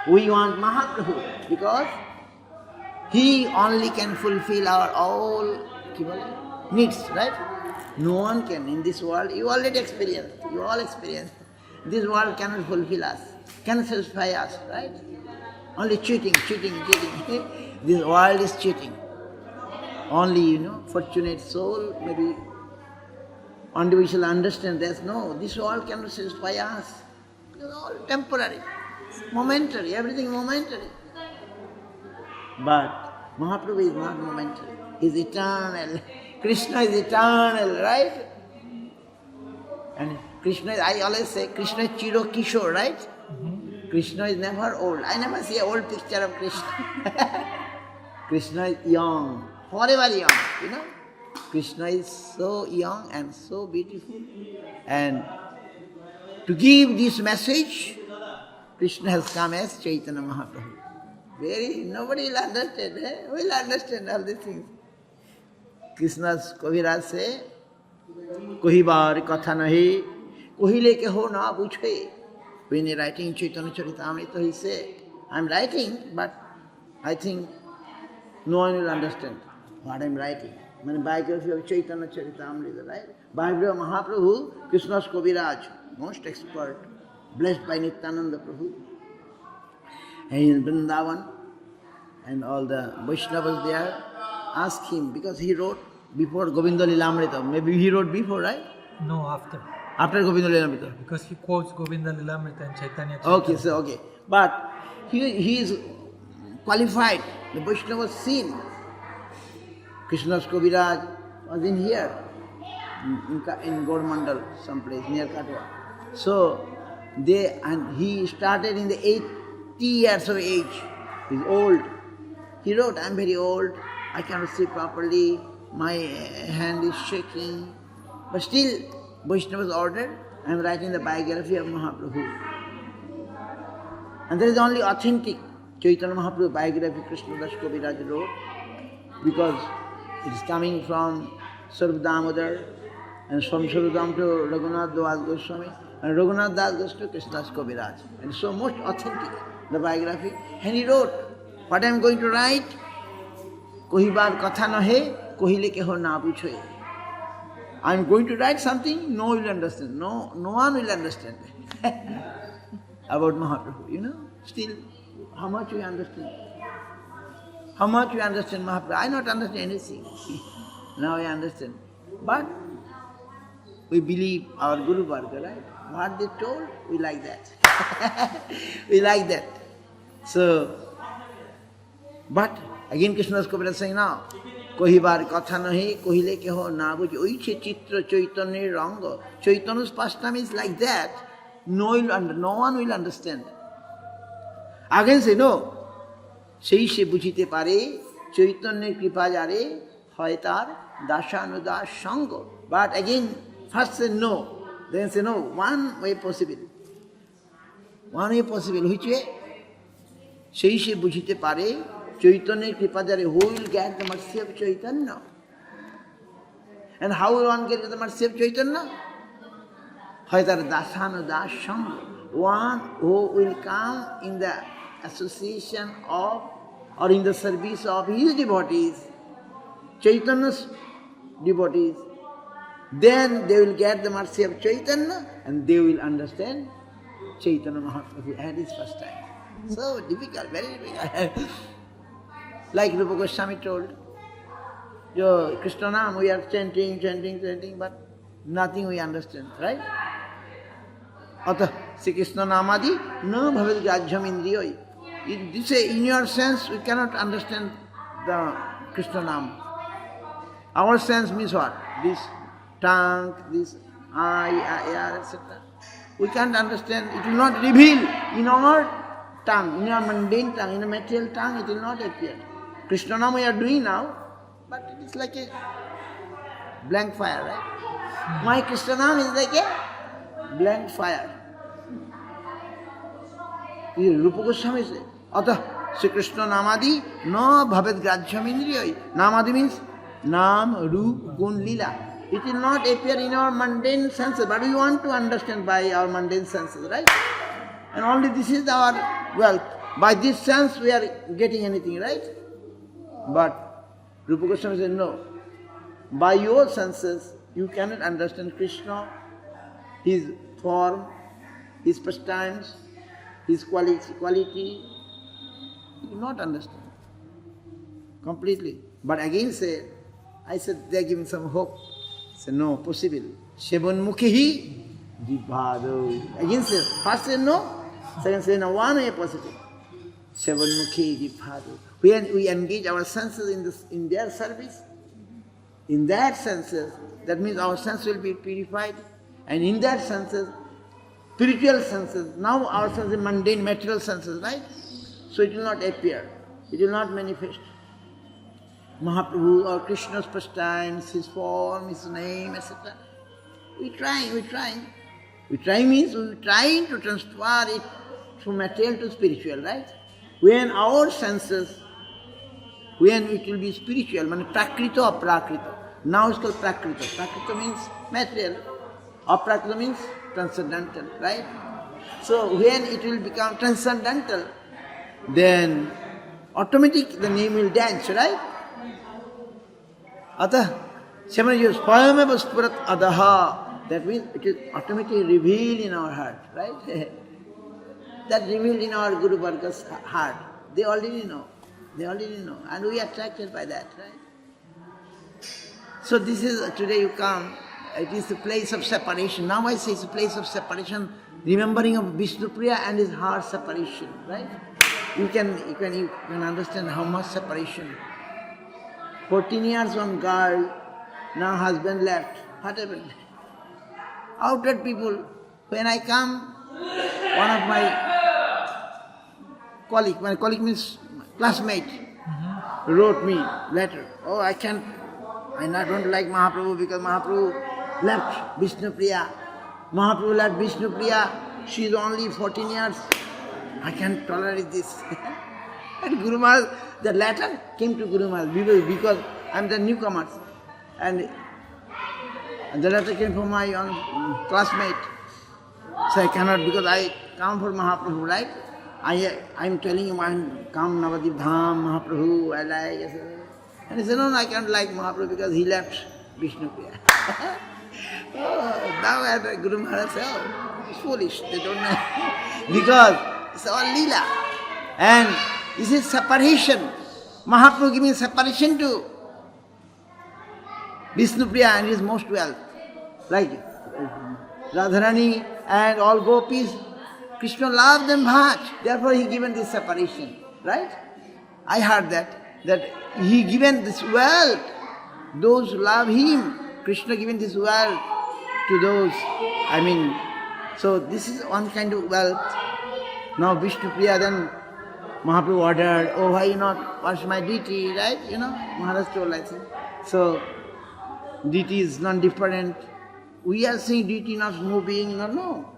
we want Mahaprabhu. Because he only can fulfill our all needs, right? No one can in this world. You already experienced. You all experienced. This world cannot fulfill us, cannot satisfy us, right? Only cheating. This world is cheating. Only, fortunate soul, maybe only we shall understand that no, this world cannot satisfy us. It's all temporary, momentary, everything momentary. But Mahaprabhu is not momentary. He is eternal. Krishna is eternal, right? And Krishna is, I always say, Krishna is Chiro Kishore, right? Krishna is never old. I never see an old picture of Krishna. Krishna is young, forever young, you know. Krishna is so young and so beautiful. And to give this message, Krishna has come as Chaitanya Mahaprabhu. Nobody will understand, will understand all these things. Krishna's Kaviraj say, Kohibar katha nahi, kohile ke ho na puchhe. When he writing Chaitanya Charitamrita, he say, I'm writing, but I think no one will understand what I'm writing. My biography of Chaitanya Charitamrita, right? Biography of Mahaprabhu, Krishna's Kaviraj, most expert, blessed by Nityananda Prabhu. And in Vrindavan, and all the Vaishnavas there asked him, because he wrote before Govinda Lilamrita. Maybe he wrote before, right? No, after. After Govinda Lilamrita. Because he quotes Govinda Lilamrita and Chaitanya. Okay, so okay. But he is qualified. The Vaishnavas seen. Krishna's Kaviraj was in here, in Gaur-mandal, someplace near Katwa. So he started in the 80 years of age. He's old. He wrote, I'm very old, I cannot see properly, my hand is shaking. But still, Vaishnava's ordered, I'm writing the biography of Mahaprabhu. And that is only authentic Chaitanya Mahaprabhu biography Krishna Das Kaviraj wrote, because it is coming from Sarva Damodar, and from Sarva Damodar to Raghunath Das Goswami, and Raghunath Das Goswami to Krishna Das Kaviraj. And so most authentic, the biography. And he wrote, what I am going to write, Kohibar katha nahe, kohile ke ho na puchhe. I am going to write something, no one will understand. No one will understand about Mahaprabhu, you know. Still, how much we understand? How much we understand Mahaprabhu? I not understand anything. Now I understand. But we believe our Guru Varga, right? What they told, we like that. We like that. So, but again Krishna's Kaviraj saying now, Kohibar katha nahi, kohile ke ho na buj, oiche chitra chaitanya ranga. Chaitanya's pastime is like that. No one will understand. Again say no. Sei se bujhite pare, chaitanya kripa jare, hoy tar dasanudas sanga. But again, first say no, then say no. One way possible. One way possible. Which way? Sei se bujhite pare, Chaitanya kripa jare, who will get the mercy of Chaitanya? And how will one get the mercy of Chaitanya? Hoitar dasanudas sanga. One who will come in the association of or in the service of his devotees, Chaitanya's devotees, then they will get the mercy of Chaitanya and they will understand Chaitanya Mahaprabhu at his first time. So difficult, very difficult. Like Rupa Goswami told, Krishna Nam, we are chanting, but nothing we understand, right? Atha, Sri Krishna Namadi, no bhavet grajyam indriyoi. In your sense, we cannot understand the Krishna Nam. Our sense means what? This tongue, this eye, ear, etc. We can't understand. It will not reveal in our tongue, in our mundane tongue, in a material tongue, it will not appear. Krishna Nam we are doing now, but it is like a blank fire, right? My Krishna Nam is like a blank fire. Rupa Goswami says, Atha, Sri Krishna Namadi, no bhavet grajyam indriyoi. Namadi means Nam, Rup, Gun, Lila. It will not appear in our mundane senses, but we want to understand by our mundane senses, right? And only this is our wealth. By this sense we are getting anything, right? But Rupa Goswami says, no. By your senses you cannot understand Krishna, his form, his pastimes, his quality. You will not understand completely. But again I said they are giving some hope. Say no, possible. Shevan mukhi jibhado. Again say, first say no, second say no, one way possible. Shevan mukhi jibhado. When we engage our senses in their service, In that senses, that means our sense will be purified, and in that senses, spiritual senses, now our senses are mundane material senses, right? So it will not appear, it will not manifest. Mahaprabhu or Krishna's pastimes, his form, his name, etc. We trying. We try means we trying to transfer it from material to spiritual, right? When our senses, when it will be spiritual, prakrita or prakrita. Now it's called prakrita. Prakrita means material. Aprakrita means transcendental, right? So when it will become transcendental, then automatically the name will dance, right? Atah, Shamana Swayameva Spurat Adaha. That means it is automatically revealed in our heart, right? That revealed in our Guru Varga's heart. They already know. And we are attracted by that, right? So this is, today you come, it is the place of separation. Now I say it's a place of separation, remembering of Vishnupriya and his heart separation, right? You can understand how much separation. 14 years one girl, now husband left. What happened? Outside people, when I come, one of my colleague means classmate, wrote me letter. Oh, I don't like Mahaprabhu because Mahaprabhu left Vishnupriya. Mahaprabhu left Vishnupriya. She is only 14 years. I can't tolerate this. And Guru Maharaj, the letter came to Guru Maharaj because I am the newcomer. And the letter came from my own classmate. So I cannot, because I come for Mahaprabhu, right? I am telling him I am come Navadvip Dham, Mahaprabhu, I like. And he said, no, I can't like Mahaprabhu because he left Vishnupriya. Now Guru Maharaj said, oh, it's foolish, they don't know. Because it's all Leela. And this is separation. Mahaprabhu giving separation to Vishnupriya and his most wealth. Like Radharani and all gopis, Krishna loved them much. Therefore he given this separation. Right? I heard that he given this wealth. Those who love him, Krishna given this wealth to those. So this is one kind of wealth. Now Vishnupriya, then Mahaprabhu ordered, oh, why you not worship my deity, right? Maharaj told, I think. So deity is non-different. We are saying deity not moving, no.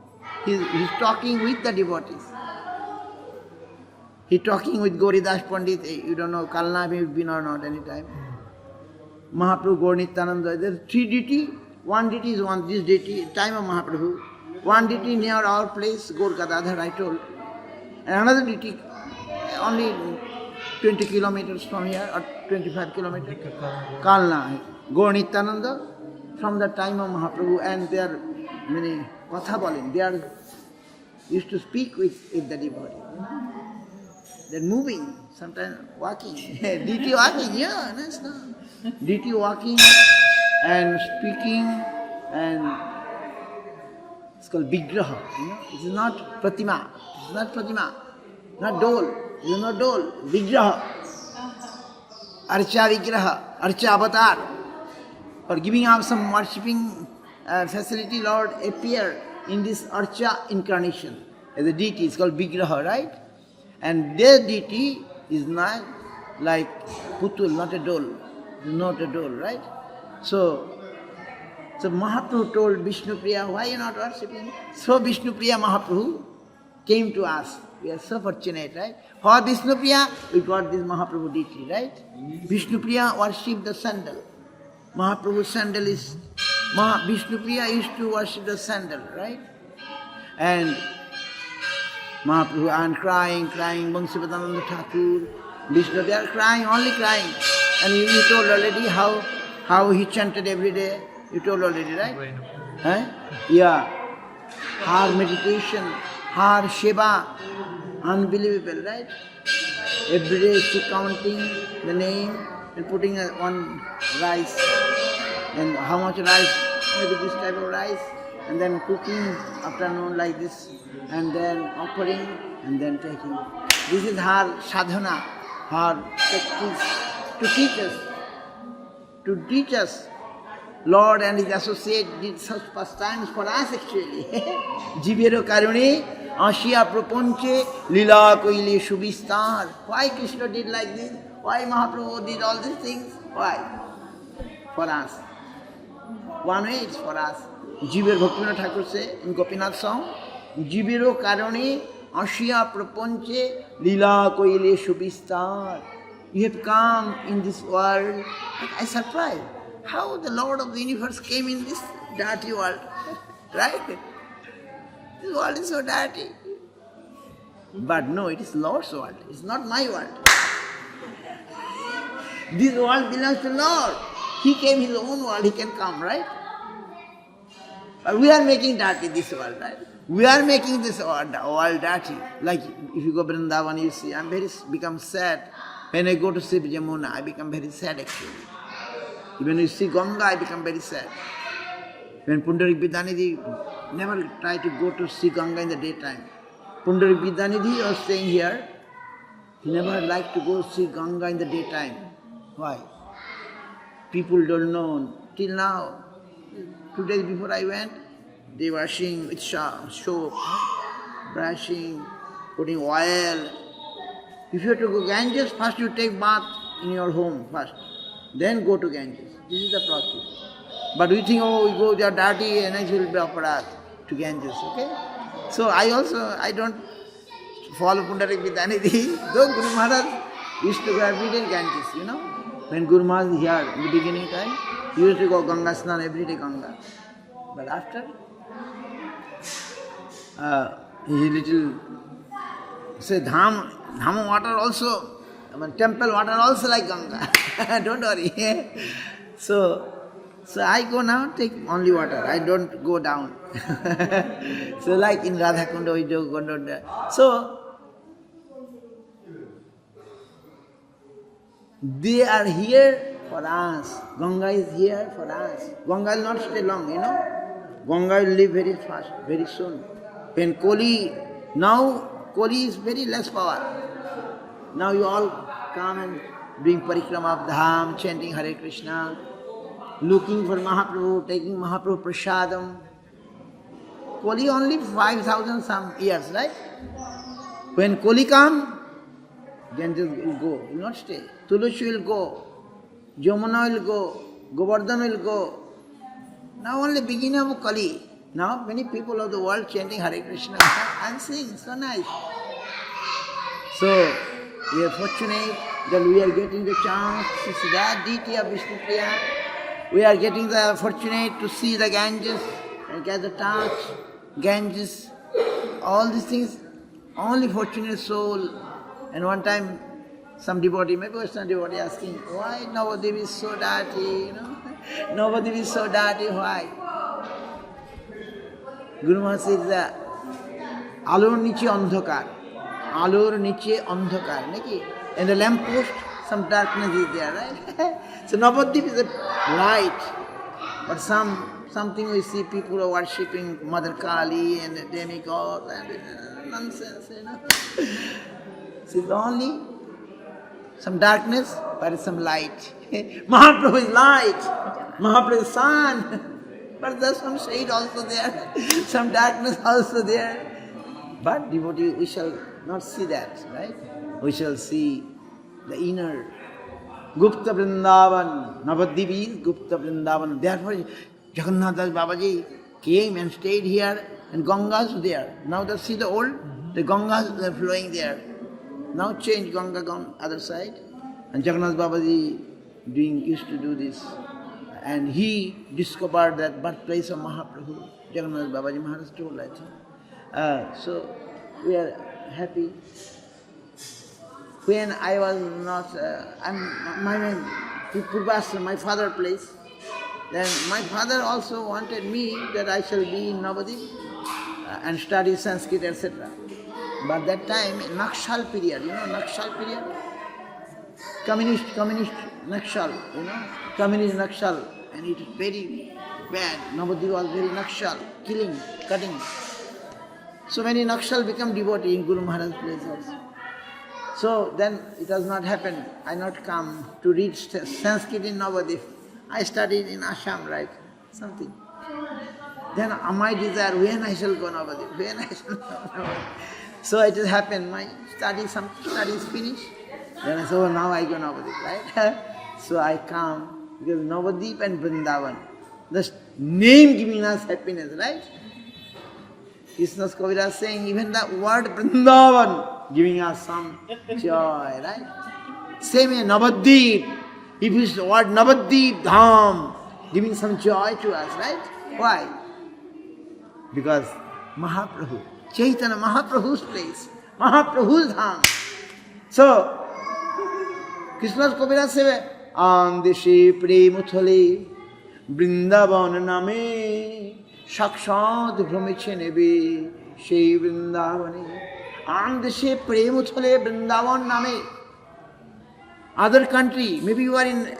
He's talking with the devotees. He's talking with Gauridas Pandit. You don't know, Kalna may have been or not any time. Mahaprabhu, Gaur Nityananda. There are three deity. One deity is this deity, time of Mahaprabhu. One deity near our place, Gaur Gadadhar, I told. And another deity, only 20 kilometers from here, or 25 kilometers. Kalna, Gaur Nityananda, from the time of Mahaprabhu, and they are many Katha Bolin. They are used to speak with the devotee. They're moving, sometimes walking. DT walking, yeah, that's not. DT walking and speaking, and it's called Vigraha. It is not Pratima. It is not Pratima. Not Dole. It is not Dole. Vigraha. Archa Vigraha. Archa Avatar. For giving up some worshipping facility, Lord appeared in this Archa incarnation as a deity. It's called Vigraha, right? And their deity is not like Putul, not a doll. Not a doll, right? So Mahaprabhu told Vishnupriya, why are you not worshipping? So Vishnupriya Mahaprabhu came to us. We are so fortunate, right? For Vishnupriya, we got this Mahaprabhu deity, right? Vishnupriya worshipped the sandal. Mahaprabhu's sandal is, Vishnupriya used to worship the sandal, right? And Mahaprabhu and crying, Bangsivadananda Thakur, Vishnu, they are crying, only crying. And you told already how he chanted every day. You told already, right? Yeah. Her meditation, her Shiva, unbelievable, right? Every day she counting the name and putting one rice. And how much rice? Maybe this type of rice. And then cooking afternoon like this. And then offering and then taking. This is her sadhana, her practice to teach us. to teach us. Lord and his associate did such pastimes for us actually. Jivero karune ashiya prapanche lila koile shubhistar. Why Krishna did like this? Why Mahaprabhu did all these things? Why? For us. One way it's for us. Jiver Bhaktivinoda Thakur say in Gopinath song, Jivero karone ashiya prapanche lila koile shubhistar. You have come in this world. I surprised. How the Lord of the universe came in this dirty world, right? This world is so dirty. But no, it is Lord's world. It's not my world. This world belongs to Lord. He came his own world, he can come, right? But we are making dirty this world, right? We are making this world dirty. Like if you go to Vrindavan, you see, I'm become sad. When I go to see Jamuna, I become very sad actually. Even when you see Ganga, I become very sad. When Pundarik Vidyanidhi never tried to go to see Ganga in the daytime. Pundarik Vidyanidhi was staying here. He never liked to go see Ganga in the daytime. Why? People don't know. Till now, 2 days before I went, they were washing with soap, brushing, putting oil. If you have to go Ganges, first you take bath in your home first. Then go to Ganges. This is the process. But we think, oh, we go there dirty, energy will be aparat to Ganges, okay? So I don't follow Pundarik Vidyanidhi. Though Guru Maharaj used to go every day Ganges, you know. When Guru Maharaj is here in the beginning time, he used to go Ganga Snan every day Ganga. But after, he little, say Dham water also, temple water also like Ganga. Don't worry. So I go now, take only water. I don't go down. So like in Radhakunda, we do go down there. So they are here for us. Ganga is here for us. Ganga will not stay long, you know. Ganga will leave very fast, very soon. When now Koli is very less power. Now you all come and doing Parikrama of Dham, chanting Hare Krishna, looking for Mahaprabhu, taking Mahaprabhu Prasadam. Koli only 5,000 some years, right? When Koli come, Ganges will go, will not stay. Tulushi will go, Jamuna will go, Govardhan will go. Now only beginning of Kali. Now many people of the world chanting Hare Krishna. I'm seeing, so nice. So we are fortunate that we are getting the chance to see that deity of Vishnu Priya. We are getting the fortunate to see the Ganges and get the touch, Ganges, all these things. Only fortunate soul. And one time some devotee, maybe Western devotee asking, why Navadvip is so dirty, you know? Navadvip is so dirty, why? Guru Maharaj says, Alor niche andhakar. Alor niche andhakar. And the lamp post, some darkness is there, right? So Navadvip is a light. But something we see people are worshipping Mother Kali and demigods and nonsense, you know. So it's only some darkness, but it's some light. Mahaprabhu is light. Mahaprabhu is sun. But there's some shade also there, some darkness also there. But devotee, we shall not see that, right? We shall see the inner. Gupta Vrindavan, Navadvip is Gupta Vrindavan. Therefore, Jagannatha Dasa Babaji came and stayed here, and Gangas there. Now they see the old, the Gangas are flowing there. Now change Ganga gone other side. And Jagannatha Babaji used to do this. And he discovered that birthplace of Mahaprabhu. Jagannatha Babaji Maharaj told, I think. So we are happy. When I was not, my father's place, then my father also wanted me that I shall be in Navadvip and study Sanskrit, etc. But that time, Nakshal period, you know, Nakshal period? Communist Nakshal, you know, communist Nakshal. And it is very bad. Navadvip was very Nakshal, killing, cutting. So many Nakshal become devotee in Guru Maharaj's place also. So then it has not happened. I not come to read Sanskrit in Navadvip. I studied in Assam, right? Something. Then my desire, when I shall go Navadvip, when I shall go Navadvip. So it has happened, my some studies finished. Then I said, oh, now I go Navadvip, right? So I come, because Navadvip and Vrindavan, the name giving us happiness, right? Krishna's Kavira is saying, even the word Vrindavan giving us some joy, right? Same way, Navadvip, if it's the word Navadvip, Dham, giving some joy to us, right? Why? Because Mahaprabhu, Chaitanya Mahaprabhu's place, Mahaprabhu's Dham. So, Krishna's Kavira says, Andeshe Premuthale Vrindavan Name Sakshat Brahmeche Nebe Shei Vrindavane Andeshe Premuthale Vrindavan Name. Other country, maybe you are in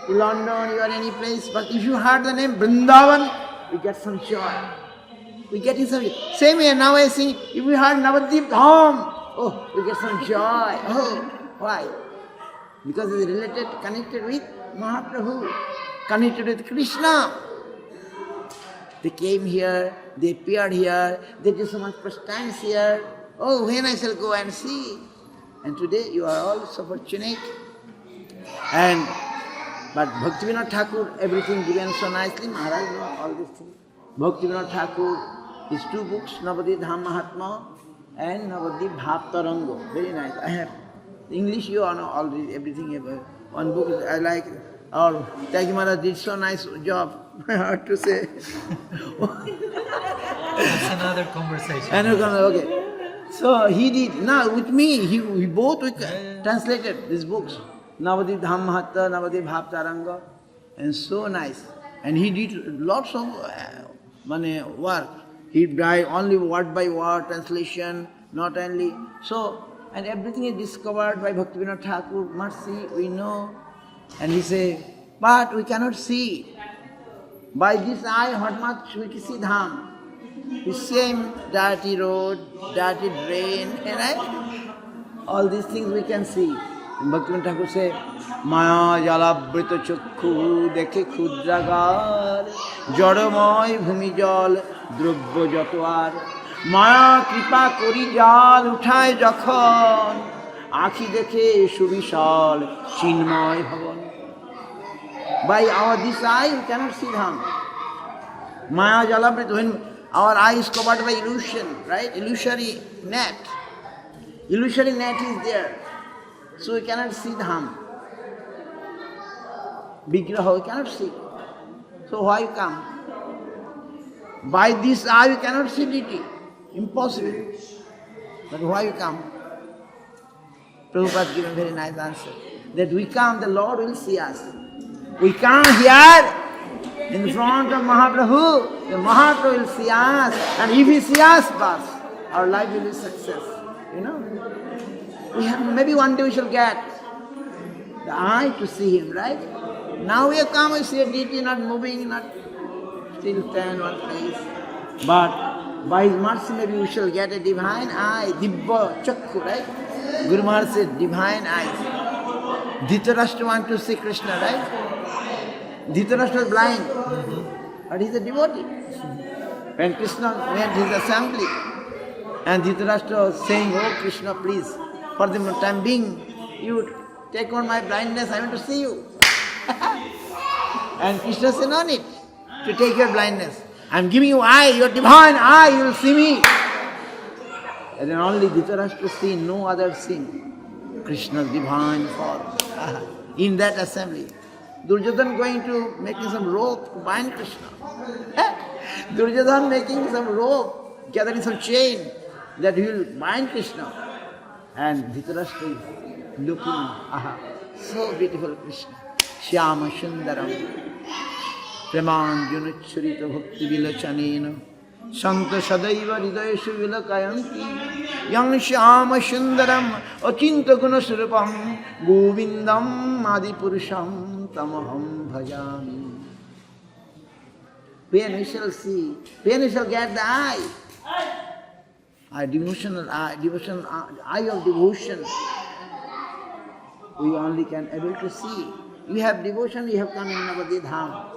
London, you are any place, but if you heard the name Vrindavan, we get some joy. We get some joy. Same way now I sing, if we heard Navadvip Dham, oh, we get some joy. Oh, why? Because it is related, connected with Mahaprabhu, connected with Krishna. They came here, they appeared here, they did so much pastimes here. Oh, when I shall go and see? And today you are all so fortunate. But Bhaktivinoda Thakur, everything given so nicely, Maharaj knows all these things. Bhaktivinoda Thakur, his two books, Navadvip Dham Mahatma and Navadvip Bhav Tarango. Very nice. I have English, you know already everything. One book I like, or Tagi Maharaj did so nice job, I have to say. That's another conversation. Okay. So he did, now with me, we both translated these books. Navadvip Dham Mahatma, Navadvip Bhav Taranga, and so nice. And he did lots of work. He tried only word by word translation, not only. So, and everything is discovered by Bhaktivinoda Thakur, must see, we know. And he say, but we cannot see. By this eye, what much we can see Dham? The same dirty road, dirty drain, right? All these things we can see. And Bhaktivinoda Thakur say, Maya jalabrita chakku dekhe khudragar, jadamoy bhumi jal drobbo jatwar, Maya kripa kori jal uthaye jakhon, akhi dekhe subishal chinmoy bhavan. By our this eye we cannot see Dham. Maya jalabrita, when our eye is covered by illusion, right? Illusory net. Illusory net is there. So we cannot see Dham. Vigraha we cannot see. So why come? By this eye we cannot see deity. Impossible. But why you come? Prabhupada given a very nice answer. That we come, the Lord will see us. We come here in front of Mahaprabhu, the Mahaprabhu will see us. And if he sees us, our life will be success. You know? Maybe one day we shall get the eye to see him, right? Now we have come, we see a deity not moving, not still stand one place. But by his mercy maybe we shall get a divine eye, Dibba Chakku, right? Guru Maharaj said, divine eyes. Dhritarashtra wants to see Krishna, right? Dhritarashtra is blind, but he is a devotee. When Krishna went his assembly, and Dhritarashtra was saying, oh Krishna, please, for the time being, you take on my blindness, I want to see you. And Krishna said, no need to take your blindness. I am giving you eye, your divine eye, you will see me. And then only Dhritarashtra see, no other seen Krishna's divine form. In that assembly. Duryodhana going to making some rope to bind Krishna. Duryodhana making some rope, gathering some chain that he will bind Krishna. And Dhritarashtra is looking, so beautiful Krishna. Shyama Sundaram Premanjunachurita Bhakti Vilachanena Santa Sadaiva Hridayashu Vilakayanti Yang Shyama Sundaram Achinta Gunasrupam Govindam Adipurusham Tamaham Bhajami. When we shall see, when we shall get the eye, our devotional eye of devotion, we only can able to see You have devotion, you have come in Navadvip Dham.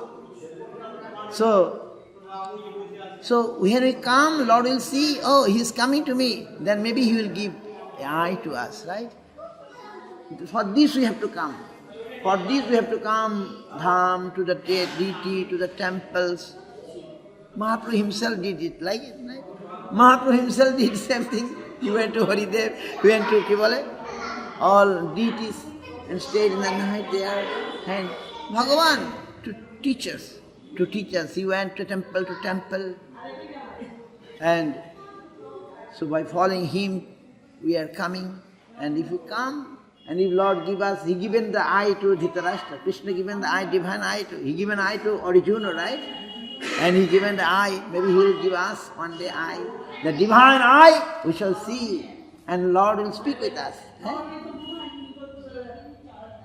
So when we come, Lord will see, oh, he is coming to me. Then maybe he will give an eye to us, right? For this we have to come. For this we have to come Dham, to the deity, to the temples. Mahaprabhu himself did it, like it, right? Mahaprabhu himself did the same thing. He went to Haridev, he went to Kivale, all deities, and stayed in the night there. And Bhagavan, to teach us, he went to temple. And so by following him, we are coming. And if we come, and if Lord give us, he given the eye to Dhritarashtra. Krishna given the eye, divine eye to, he given eye to Arjuna, right? And he given the eye, maybe he will give us one day eye. The divine eye, we shall see, and Lord will speak with us. Eh?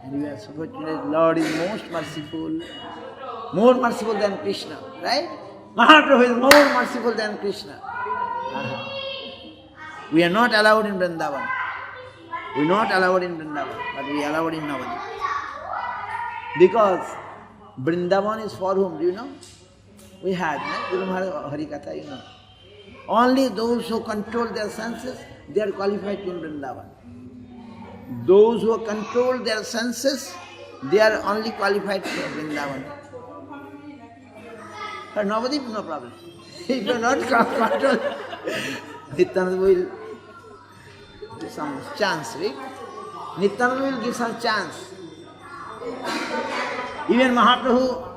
And we are so fortunate, Lord is most merciful, more merciful than Krishna, right? Mahaprabhu is more merciful than Krishna. We are not allowed in Vrindavan. We are not allowed in Vrindavan, but we are allowed in Navadvip. Because Vrindavan is for whom, do you know? We had, Guru Maharaj Harikatha, you know. Only those who control their senses, they are qualified in Vrindavan. Those who control their senses, they are only qualified for Vrindavan. For Navadvip, no problem. If you are not controlled, Nityananda will give some chance, right? Nityananda will give some chance. Even Mahaprabhu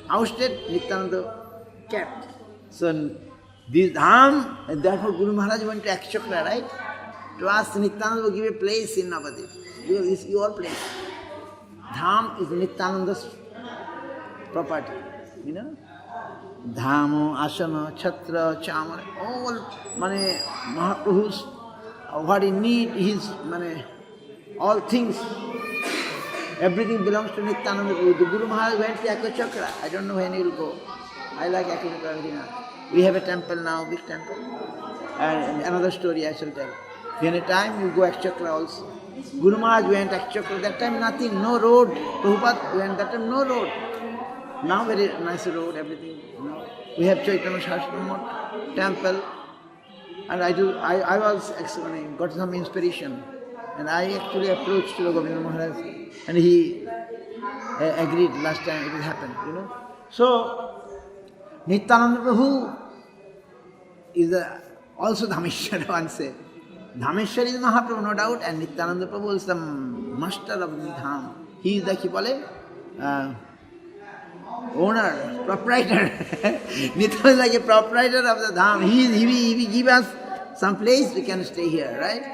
ousted, Nityananda kept. So this Dham, and therefore Guru Maharaj went to Akshakra, right? To ask Nityananda to give a place in Navadvip. Because it's your place. Dham is Nityananda's property, you know. Dham, Asana, Chhatra, Chamara, all Mahaprabhu's, what he need, his, all things, everything belongs to Nityananda Prabhu. The Guru Maharaj went to Akshakra. I don't know when he will go. I like Akshakra very much. We have a temple now, big temple. And another story I shall tell. When a time you go Akshakra also. Guru Maharaj went Akshakra, that time nothing, no road. Prabhupada went that time, no road. Now very nice road, everything. You know. We have Chaitanya Shastramot temple. And I was actually got some inspiration. And I actually approached Srila Govinda Maharaj. And he agreed last time it will happen, you know. So, Nityananda Prabhu is also Dhameshwara, one said. Dhameshwara is Mahaprabhu, no doubt, and Nityananda Prabhu is the master of the Dham. He is the owner, proprietor. Nityananda is like a proprietor of the Dham. He give us some place, we can stay here, right?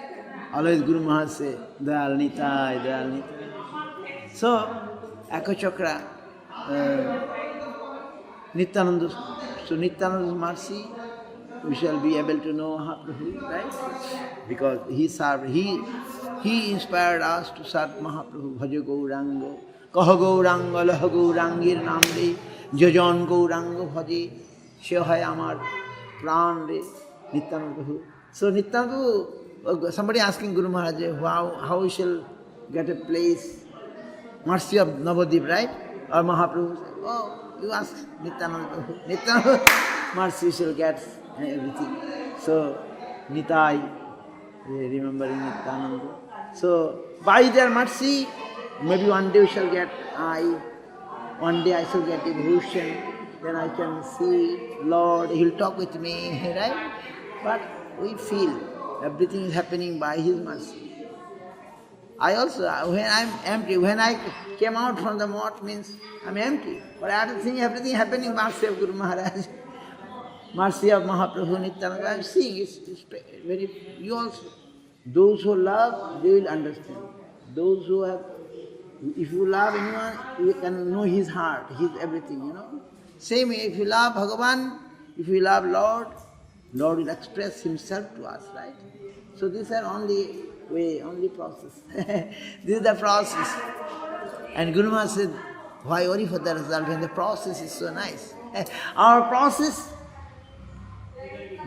Always Guru Maharaj say, Dayal Nitai, Dayal Nitai. So, Akshakra, Nityananda's mercy, we shall be able to know Mahaprabhu, right? Because he inspired us to serve Mahaprabhu. Bhaja Gauranga, Kaha Gauranga, Laha Gaurangir Namde, Jajan Gauranga Bhaji, Shehai Amar Pran Re, Nityananda Prabhu. So Nityananda, somebody asking Guru Maharaj, how we shall get a place, mercy of Navadvip, right? Or Mahaprabhu said, oh, you ask Nityananda Prabhu. Nityananda mercy shall get everything. So, Nitai, remembering Nityananda. So, by their mercy, maybe one day we shall get one day I shall get devotion, then I can see Lord, He will talk with me, right? But we feel everything is happening by His mercy. I also, when I'm empty, when I came out from the mott means I'm empty. But everything happening by mercy of Guru Maharaj. Mercy of Mahaprabhu Nityananda, I'm seeing it's very, you also, those who love, they will understand. Those who have, if you love anyone, you can know his heart, his everything, you know. Same way, if you love Bhagavan, if you love Lord will express himself to us, right? So this is only way, only process. This is the process. And Guru Maharaj said, why worry for the result when the process is so nice? Our process,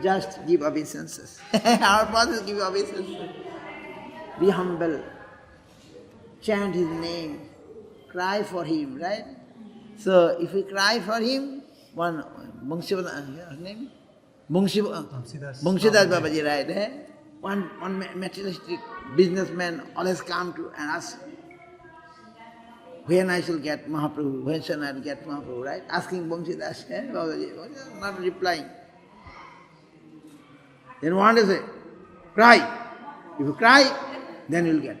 just give obeisances. Our process, give obeisances. Be humble. Chant His name. cry for him, right? So if we cry for him, one his name? Bangsidas Babaji, right? Eh? One materialistic businessman always come to and ask, when I shall get Mahaprabhu, when shall I get Mahaprabhu, right? Asking Bangsidas, Babaji, not replying. Then what is it? Cry. If you cry, then you'll get.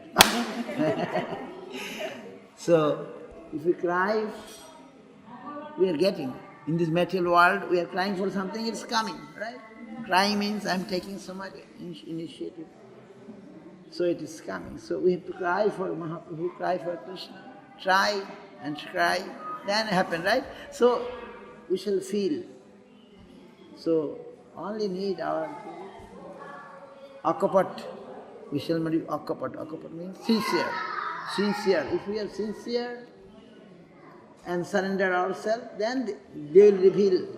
So, if we cry, we are getting. In this material world, we are crying for something, it's coming, right? Crying means I'm taking so much initiative. So it is coming. So we have to cry for Mahaprabhu, cry for Krishna. Try and cry, then it happen, right? So we shall feel. So only need our akapat. We shall not do akapat. Akapat means sincere. Sincere. If we are sincere and surrender ourselves, then they will reveal.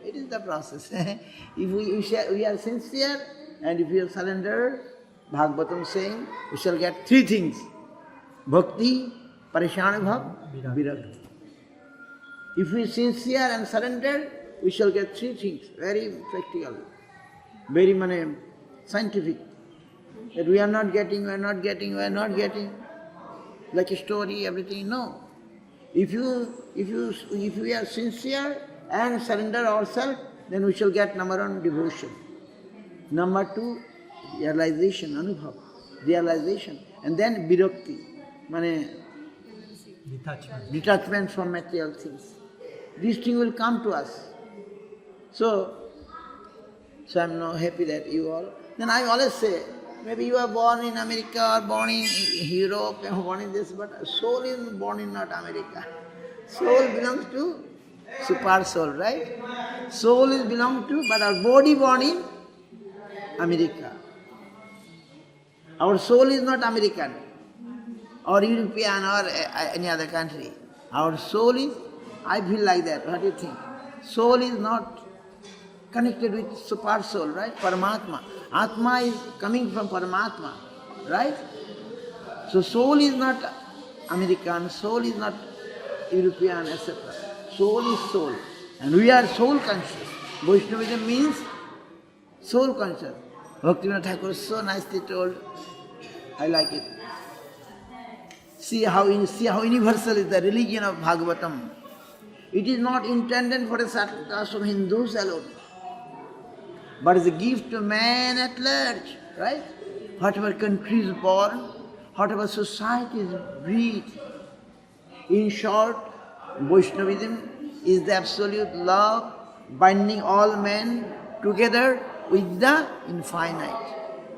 It is the process. If we are sincere and if we are surrendered, Bhagavatam saying, we shall get three things. Bhakti, Parishanubhav, Virakti. If we are sincere and surrendered, we shall get three things. Very practical, very scientific. That we are not getting, like a story, everything. No. If we are sincere and surrender ourselves, then we shall get number one, devotion. Number two, realization, anubhav, realization. And then virakti, detachment from material things. These things will come to us. So I'm now happy that you all. Then I always say, maybe you are born in America or born in Europe or born in this, but soul is born in not America. Soul belongs to super soul, right? Soul is belong to, but our body born in America. Our soul is not American or European or any other country. Our soul is, I feel like that. What do you think? Soul is not connected with super soul, right? Paramatma. Atma is coming from Paramatma, right? So soul is not American, soul is not European, etc. Soul is soul. And we are soul conscious. Vaishnavism means soul conscious. Bhaktivinoda Thakur so nicely told, I like it. See how universal is the religion of Bhagavatam. It is not intended for a certain caste of Hindus alone, but is a gift to man at large, right? Whatever country is born, whatever society is breathed. In short, Vaishnavism is the absolute love binding all men together with the infinite,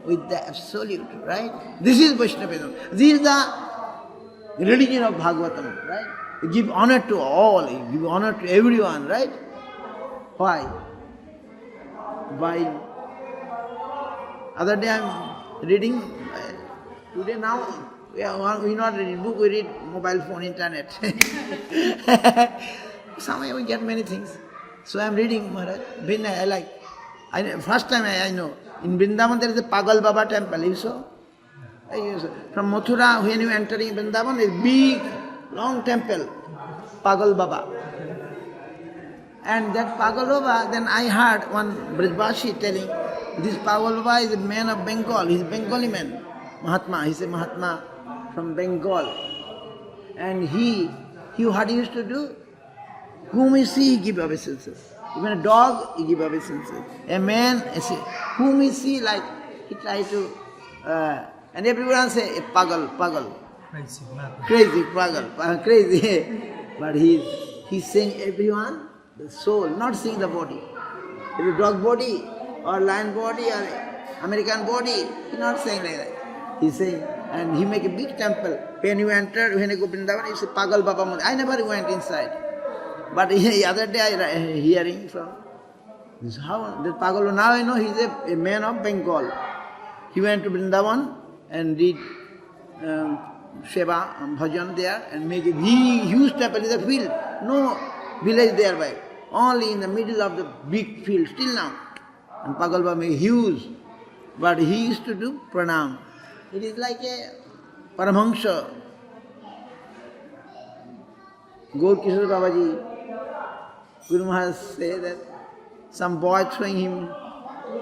with the absolute, right? This is Vaishnavism. This is the religion of Bhagavatam, right? You give honor to all, you give honor to everyone, right? Why? By other day I'm reading, today now we not reading book, we read mobile phone, internet. Somehow we get many things. So I'm reading Maharaj, I like. First time I know, in Vrindavan there is a Pagal Baba temple, you saw? From Mathura, when you entering Vrindavan, there is a big, long temple, Pagal Baba. And that Pagal Baba, then I heard one Brajbashi telling, this Pagal Baba is a man of Bengal, he is a Bengali man, Mahatma, he is a Mahatma from Bengal. And he what he used to do? Whom he see, he give obeisances. Even a dog, he give obeisances. A man, whom he see, like, he try to, and everyone say, Pagal. Crazy, Pagal, crazy. But he's saying everyone, the soul, not seeing the body. If a dog body, or lion body, or American body, he's not saying like that. He's saying, and he make a big temple. When you enter, when you go to Vrindavan, you say Pagal Baba Mandir. I never went inside. But the other day I hearing from this, how the Pagal, now I know he's a man of Bengal. He went to Vrindavan and did Seva and Bhajan there and make a huge temple in the field. No village thereby. Only in the middle of the big field, still now. And Pagal Baba made huge. But he used to do pranam. It is like a Paramahansa Gaudiya Babaji, Guru Maharaj said that some boy throwing him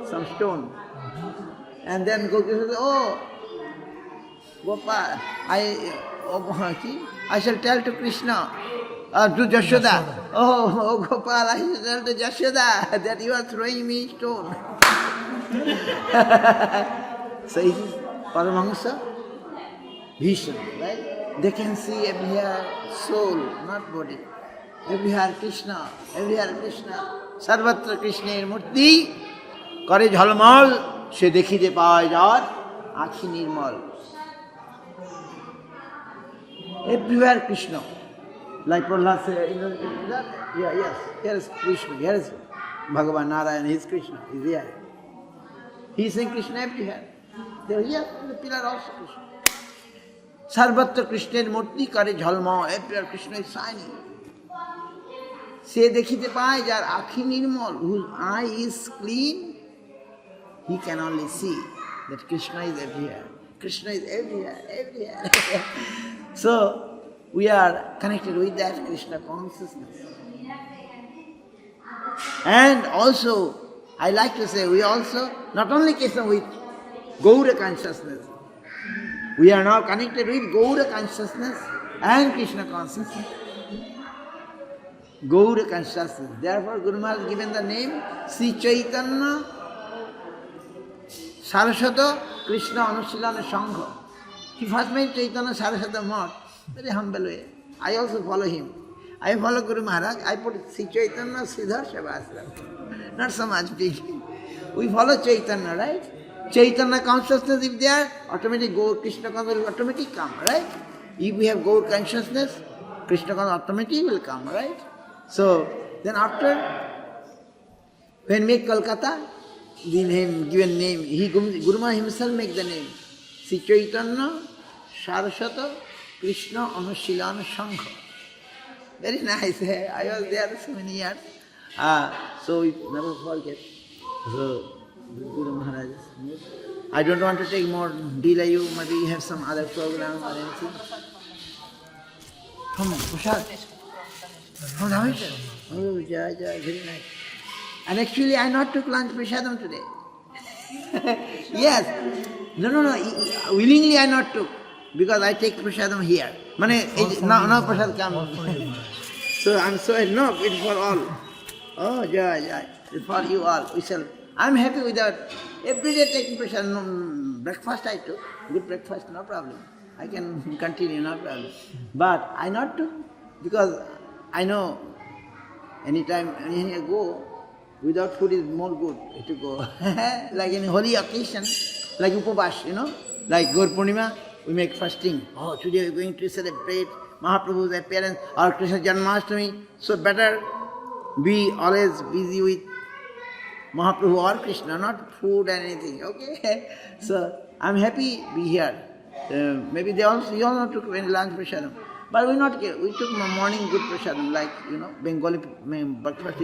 some stone. And then Gaudiya said, oh, Gopal, I shall tell to Krishna, to Jashoda. Oh, Gopal, I shall tell to Jashoda that you are throwing me stone. So it is Paramahansa vision, right? They can see everywhere soul, not body. Everywhere Krishna, everywhere Krishna. Sarvatra Krishna murti kare jhalmal se dekhite paoy jar akhi nirmal. Everywhere Krishna. Like Prahlad said, yes, here is Krishna, here is Bhagavan Narayan, he is Krishna, he is here. He is saying Krishna everywhere. They are here, the pillar also Krishna. Sarvatra Krishna murti kare jhalma, everywhere Krishna is shining. Se dekhite paye jar akhi nirmal, whose eye is clean, he can only see that Krishna is everywhere. Krishna is everywhere, everywhere. So, we are connected with that Krishna consciousness. And also, I like to say, we also, not only Krishna with Gaura consciousness, we are now connected with Gaura consciousness and Krishna consciousness. Gaura consciousness. Therefore, Guru Maharaj has given the name Sri Chaitanya Saraswata Krishna Anushilana Sangha. He first made Chaitanya Saraswata Math, very humble way. I also follow him. I follow Guru Maharaj. I put Sri Chaitanya Sridhar Shavasra. Not so much big. We follow Chaitanya, right? Chaitanya consciousness, if there, automatically Krishna consciousness will automatically come, right? If we have Gaur consciousness, Krishna consciousness automatically will come, right? So, then after, when make Kolkata, the name, given name, Guru Maharaj himself make the name. Sri Chaitanya Saraswata Krishna Anushilana Sangha. Very nice. I was there so many years. So we never forget. So, Guru Maharaj. I don't want to take more, delay you. Maybe you have some other program or anything. From Prasad. From Dhamesvara. Oh, Jai, very nice. And actually, I not took lunch prasadam today. Yes. No. Willingly I not took. Because I take prasadam here. Now prasad comes. So I'm so, no, it's for all. Oh, Jai. It's for you all. I'm happy with that. Every day taking prasadam. No, breakfast I took. Good breakfast, no problem. I can continue, no problem. But I not took because I know anytime I go, without food is more good to go. Like in holy occasion, like Upavash, like Gaur Purnima, we make fasting. Oh, today we are going to celebrate Mahaprabhu's appearance or Krishna Janmashtami. So better be always busy with Mahaprabhu or Krishna, not food and anything, okay? So I'm happy be here. Maybe you all not took any lunch prasadam. But we not care. We took morning good prasadam, like, Bengali breakfast,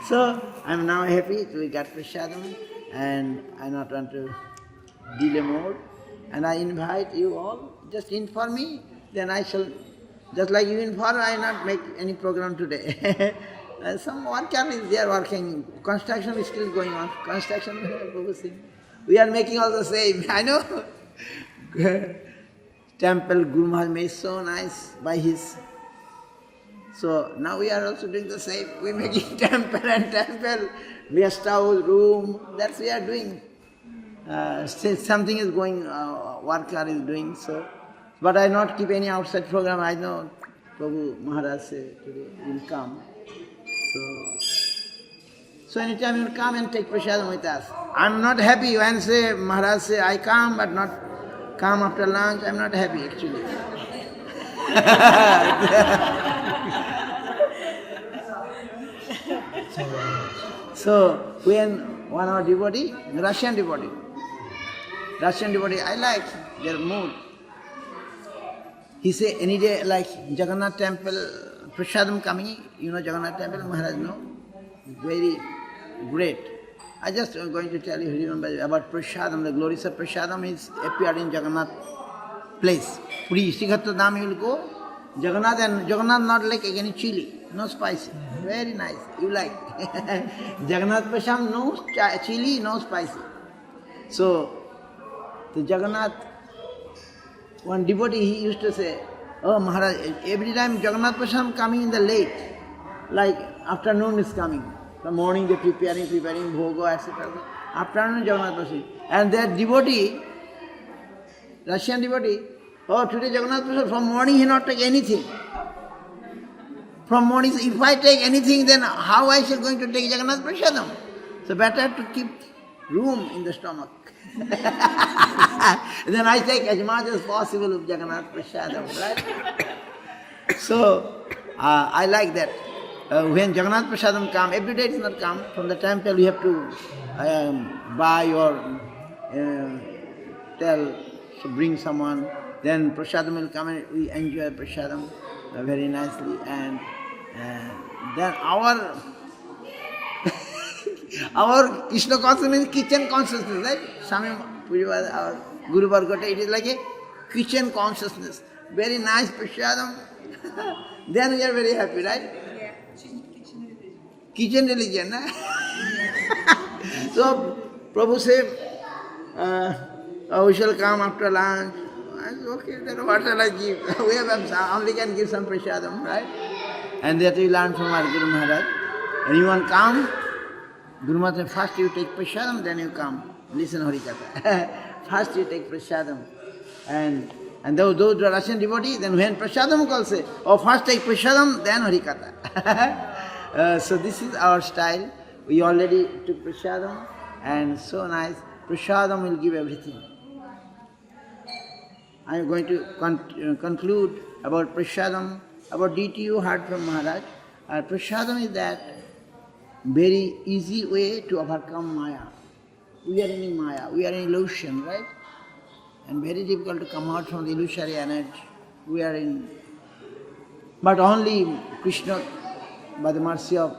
So I'm now happy we got prasadam and I not want to delay more. And I invite you all, just inform me, then I shall, just like you inform, I not make any program today. Some worker is there working, construction is still going on, we are making all the same, I know. Temple, Guru Maharaj made so nice by his. So now we are also doing the same. We are making temple, guest house, room, that's we are doing. Still something is going, worker is doing so. But I not keep any outside program. I know Prabhu Maharaj said today will come. So anytime you come and take prasadam with us. I'm not happy when say Maharaj say I come but not come after lunch. I'm not happy actually. So when one of our devotee, Russian devotee, I like their mood. He say any day like Jagannath temple, prasadam coming, Jagannath temple, Maharaj know, very great. I just am going to tell you, remember about prasadam, the glories of prasadam is appeared in Jagannath place. Puri Srikhatha Dham you will go, Jagannath not like any chili, no spicy. Very nice, you like. Jagannath Prasham, no chili, no spicy. So, the Jagannath, one devotee, he used to say, oh Maharaj, every time Jagannath Prasham coming in the late, like afternoon is coming. The morning they preparing bhoga, etc. Afternoon Jagannath Prasham. And that devotee, Russian devotee, oh today Jagannath Prasham, from morning he not take anything. From morning, if I take anything, then how I shall going to take Jagannath Prasadam? So better to keep room in the stomach. Then I take as much as possible of Jagannath Prasadam, right? So, I like that. When Jagannath Prasadam come, every day it is not come. From the temple you have to buy or tell, so bring someone. Then Prasadam will come and we enjoy Prasadam very nicely. And then our Krishna consciousness, kitchen consciousness, right? Swami, our Guru Vargata, it is like a kitchen consciousness. Very nice prasadam. Then we are very happy, right? Yeah, Kitchen religion, na? So, Prabhu said, we shall come after lunch. I said, okay, then what shall I give? We have only can give some prasadam, right? And that we learn from our Guru Maharaj. And you want to come, Guru Maharaj, first you take prasadam, then you come. Listen Harikatha. First you take prasadam. And those Russian devotees, then when prasadam calls say, oh first take prasadam, then Harikatha. So this is our style. We already took prasadam and so nice. Prasadam will give everything. I am going to conclude about prasadam. About deity you heard from Maharaj. Prasadam is that very easy way to overcome Maya. We are in Maya, we are in illusion, right? And very difficult to come out from the illusory energy. We are in... But only Krishna, by the mercy of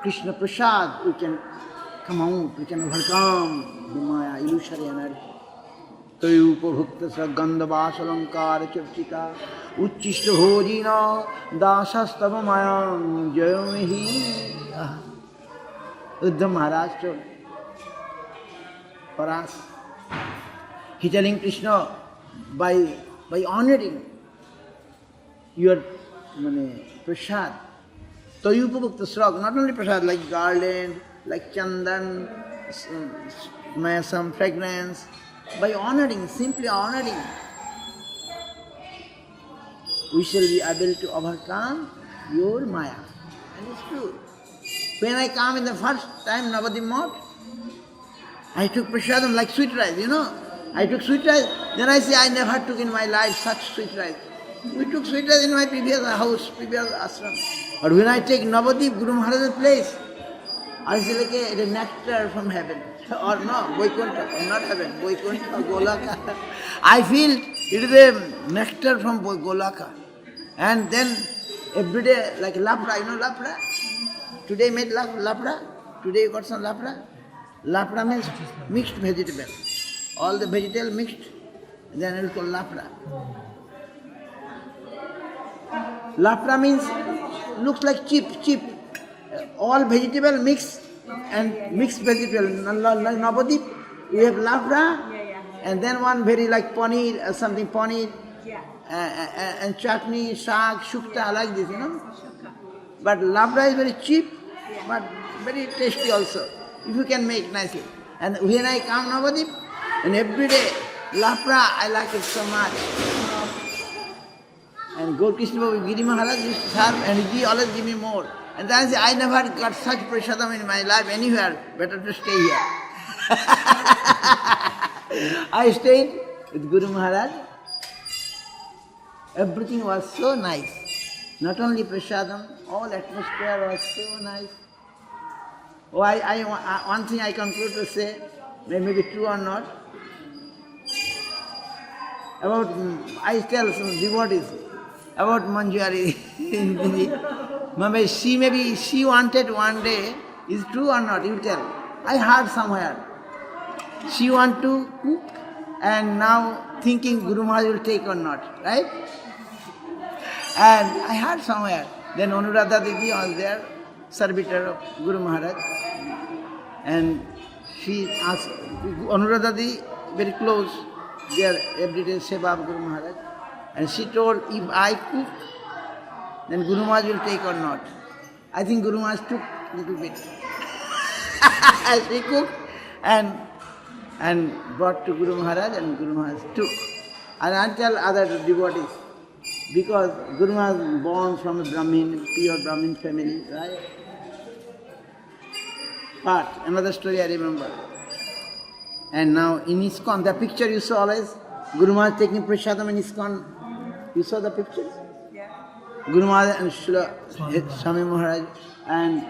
Krishna Prasad, we can come out, we can overcome the Maya, illusory energy. Tayupabhukta sagandhavasalankara chapchita uchchishta bhojina dasastava mayam jayamehi. Uddhava Maharaj told for us. He telling Krishna, by honoring your prasad, Tayupabhukta srag, not only prasad, like garland, like chandan, some fragrance, by honoring, simply honoring, we shall be able to overcome your Maya. And it's true. When I come in the first time Navadvip, I took prasadam like sweet rice, you know. I took sweet rice, then I say I never took in my life such sweet rice. We took sweet rice in my previous house, previous ashram. But when I take Navadvip, Guru Maharaja's place, I say like a nectar from heaven. Or no, Vaikuntha, not heaven, Vaikuntha, Golaka. I feel it is a nectar from Golaka. And then every day, like lapra, you know lapra? Today made lapra? Today you got some lapra? Lapra means mixed vegetable. All the vegetable mixed, then it is called lapra. Lapra means, looks like chip. All vegetable mixed. And mixed vegetable, like Navadvip, we have lapra, and then one very like paneer, something paneer, and chutney, saag, shukta, like this, you know. But lapra is very cheap, but very tasty also, if you can make nicely. And when I come Navadvip, and every day, lapra, I like it so much. And Gaur Krishna Babu, Giri Maharaj used to serve, and he always give me more. And then I say, I never got such prasadam in my life anywhere, better to stay here. I stayed with Guru Maharaj. Everything was so nice. Not only prasadam, all atmosphere was so nice. Oh, one thing I conclude to say, maybe true or not, about, I tell some devotees, about Manjari. Maybe she wanted one day, is true or not, you tell. I heard somewhere. She want to cook and now thinking Guru Maharaj will take or not, right? And I heard somewhere, then Anuradha Didi was there, servitor of Guru Maharaj. And she asked, Anuradha Didi, very close, there everyday seva of Guru Maharaj. And she told, if I cook, then Guru Maharaj will take or not. I think Guru Maharaj took a little bit. She cooked and brought to Guru Maharaj, and Guru Maharaj took. And until other devotees, because Guru Maharaj was born from a Brahmin, pure Brahmin family, right? But another story I remember. And now in ISKCON, the picture you saw always, Guru Maharaj taking prasadam in ISKCON. You saw the pictures? Yeah. Guru Maharaj and Srila Swami Maharaj, and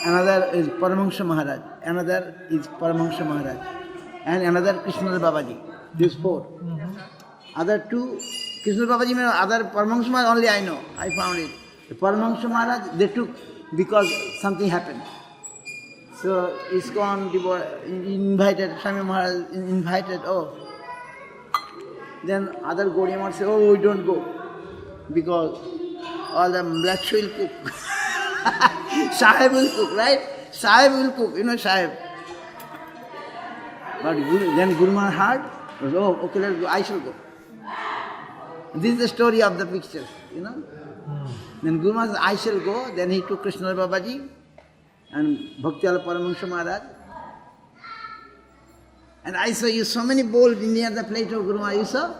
another is Paramahansa Maharaj, another is Paramahansa Maharaj, and another Krishna-bhakti Babaji. These four. Other two, Krishna-bhakti Babaji, other Paramahansa Maharaj only I know, I found it. The Paramahansa Maharaj, they took because something happened. So ISKCON invited, Swami Maharaj invited, Then other Gaudiya Maharaj say, we don't go, because all the blacks will cook. Sahib will cook, right? Sahib will cook, Sahib. But then Guru Maharaj heard, okay, let's go, I shall go. This is the story of the pictures, Then Guru Maharaj said, I shall go. Then he took Krishna-bhakti Babaji and Bhakti-ala Paramahansa Maharaj. And I saw so many bowls near the plate of Guru Maharaj. You saw?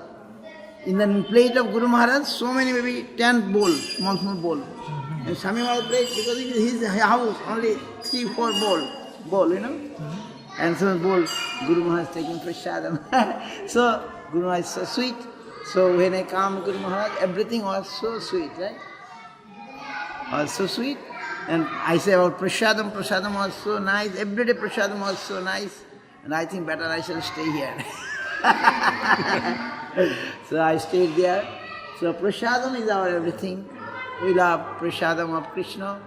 In the plate of Guru Maharaj, so many, maybe 10 bowls, small bowls. And Swami Maharaj plate, because in his house, only 3-4 bowl, And so bowl, Guru Maharaj taking prasadam. So Guru Maharaj is so sweet. So when I come Guru Maharaj, everything was so sweet, right? Was so sweet. And I say about prasadam was so nice. Every day prasadam was so nice. And I think better I shall stay here. So I stayed there. So prasadam is our everything. We love prasadam of Krishna.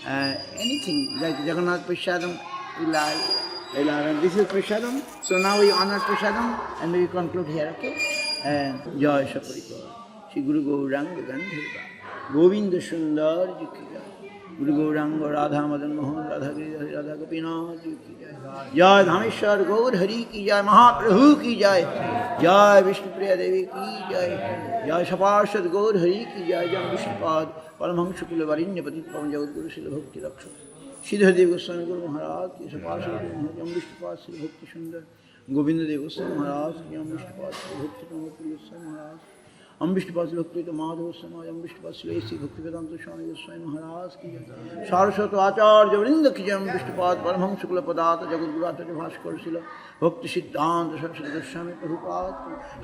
Anything like Jagannath prasadam, we love. And this is prasadam. So now we honor prasadam and we conclude here, okay? And Jai Shaparikar. Shri Guru Gauranga Gandhirva. Govinda Sundar Ji ki Jai. Guru Gauranga Radha Madan Mohan Radha Giri Radha Gopinath Ji ki Jai. Jai Dhamesvara Gaur Hari ki Jai. Mahaprabhu ki Jai. Jai Vishnu Priya Devi ki Jai. Jai Shapashad Gaur Hari ki Jai. Jai Vishnupad Paramahansa Kula Varinya Patit Pavan Jagat Guru Srila Bhakti Raksha. Sridhar Dev Goswami Guru Maharaj ki Shapashad Guru Maharaj. Jai Vishnupad Srila Bhakti Sundar. Govinda Dev Goswami Maharaj ki Jai Vishnupad Srila Bhakti Goswami Maharaj. Vishnupad Srila Bhakti Madhava Goswami, Vishnupad Srila A.C. Bhakti Vedanta Swami Goswami Maharaj ki Jai. Saraswata Acharya Vrinda ki Jai. Vishnupad Paramahansa Kula Padata Jagat Guru Acharya Bhaskar Srila Bhakti Siddhanta Saraswati Goswami Prabhupada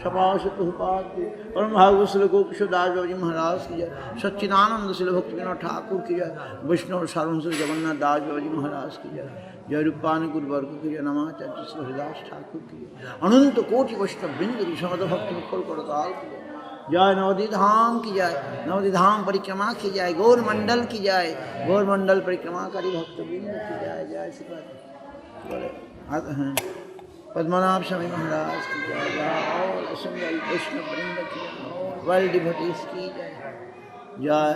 Shapasya Prabhupada Paramahava Srila Gopishwar Das Babaji Maharaj ki Jai. Satchidananda Srila Bhakti Vinod Thakur ki Jai. Vaishnava Sarvam Srila Jagannatha Dasa Babaji Maharaj ki Jai. Jai Rupani Guru Varga ki Jai. Namacharya Srila Haridas Thakur ki Jai. Ananta Koti Vaishnava Vrinda ki Samada Bhakti Mukhar Karatal ki Jai. जय नवदीप धाम की जय, नवदीप धाम परिक्रमा की जय, गौर मंडल की जय, गौर मंडल परिक्रमाकारी भक्तवृंद की जय, जय श्री पद्मनाभ स्वामी महाराज की जय, जय और असंगल वैष्णव वृंद की जय, वर्ल्ड डिवोटीज की जय, जय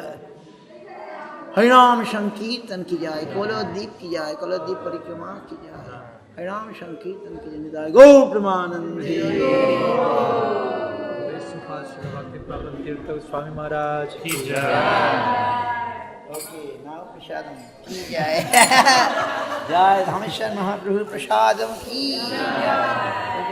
हरिनाम संकीर्तन की जय, कौलदीप की जय, कौलदीप परिक्रमा की जय, हरिनाम संकीर्तन की जय, गौ प्रमानंदे Tirtha Swami Maharaj ki Jai. Okay, now prasadam ki Jai. Jai Dhamesvara Mahaprabhu prasadam ki Jai.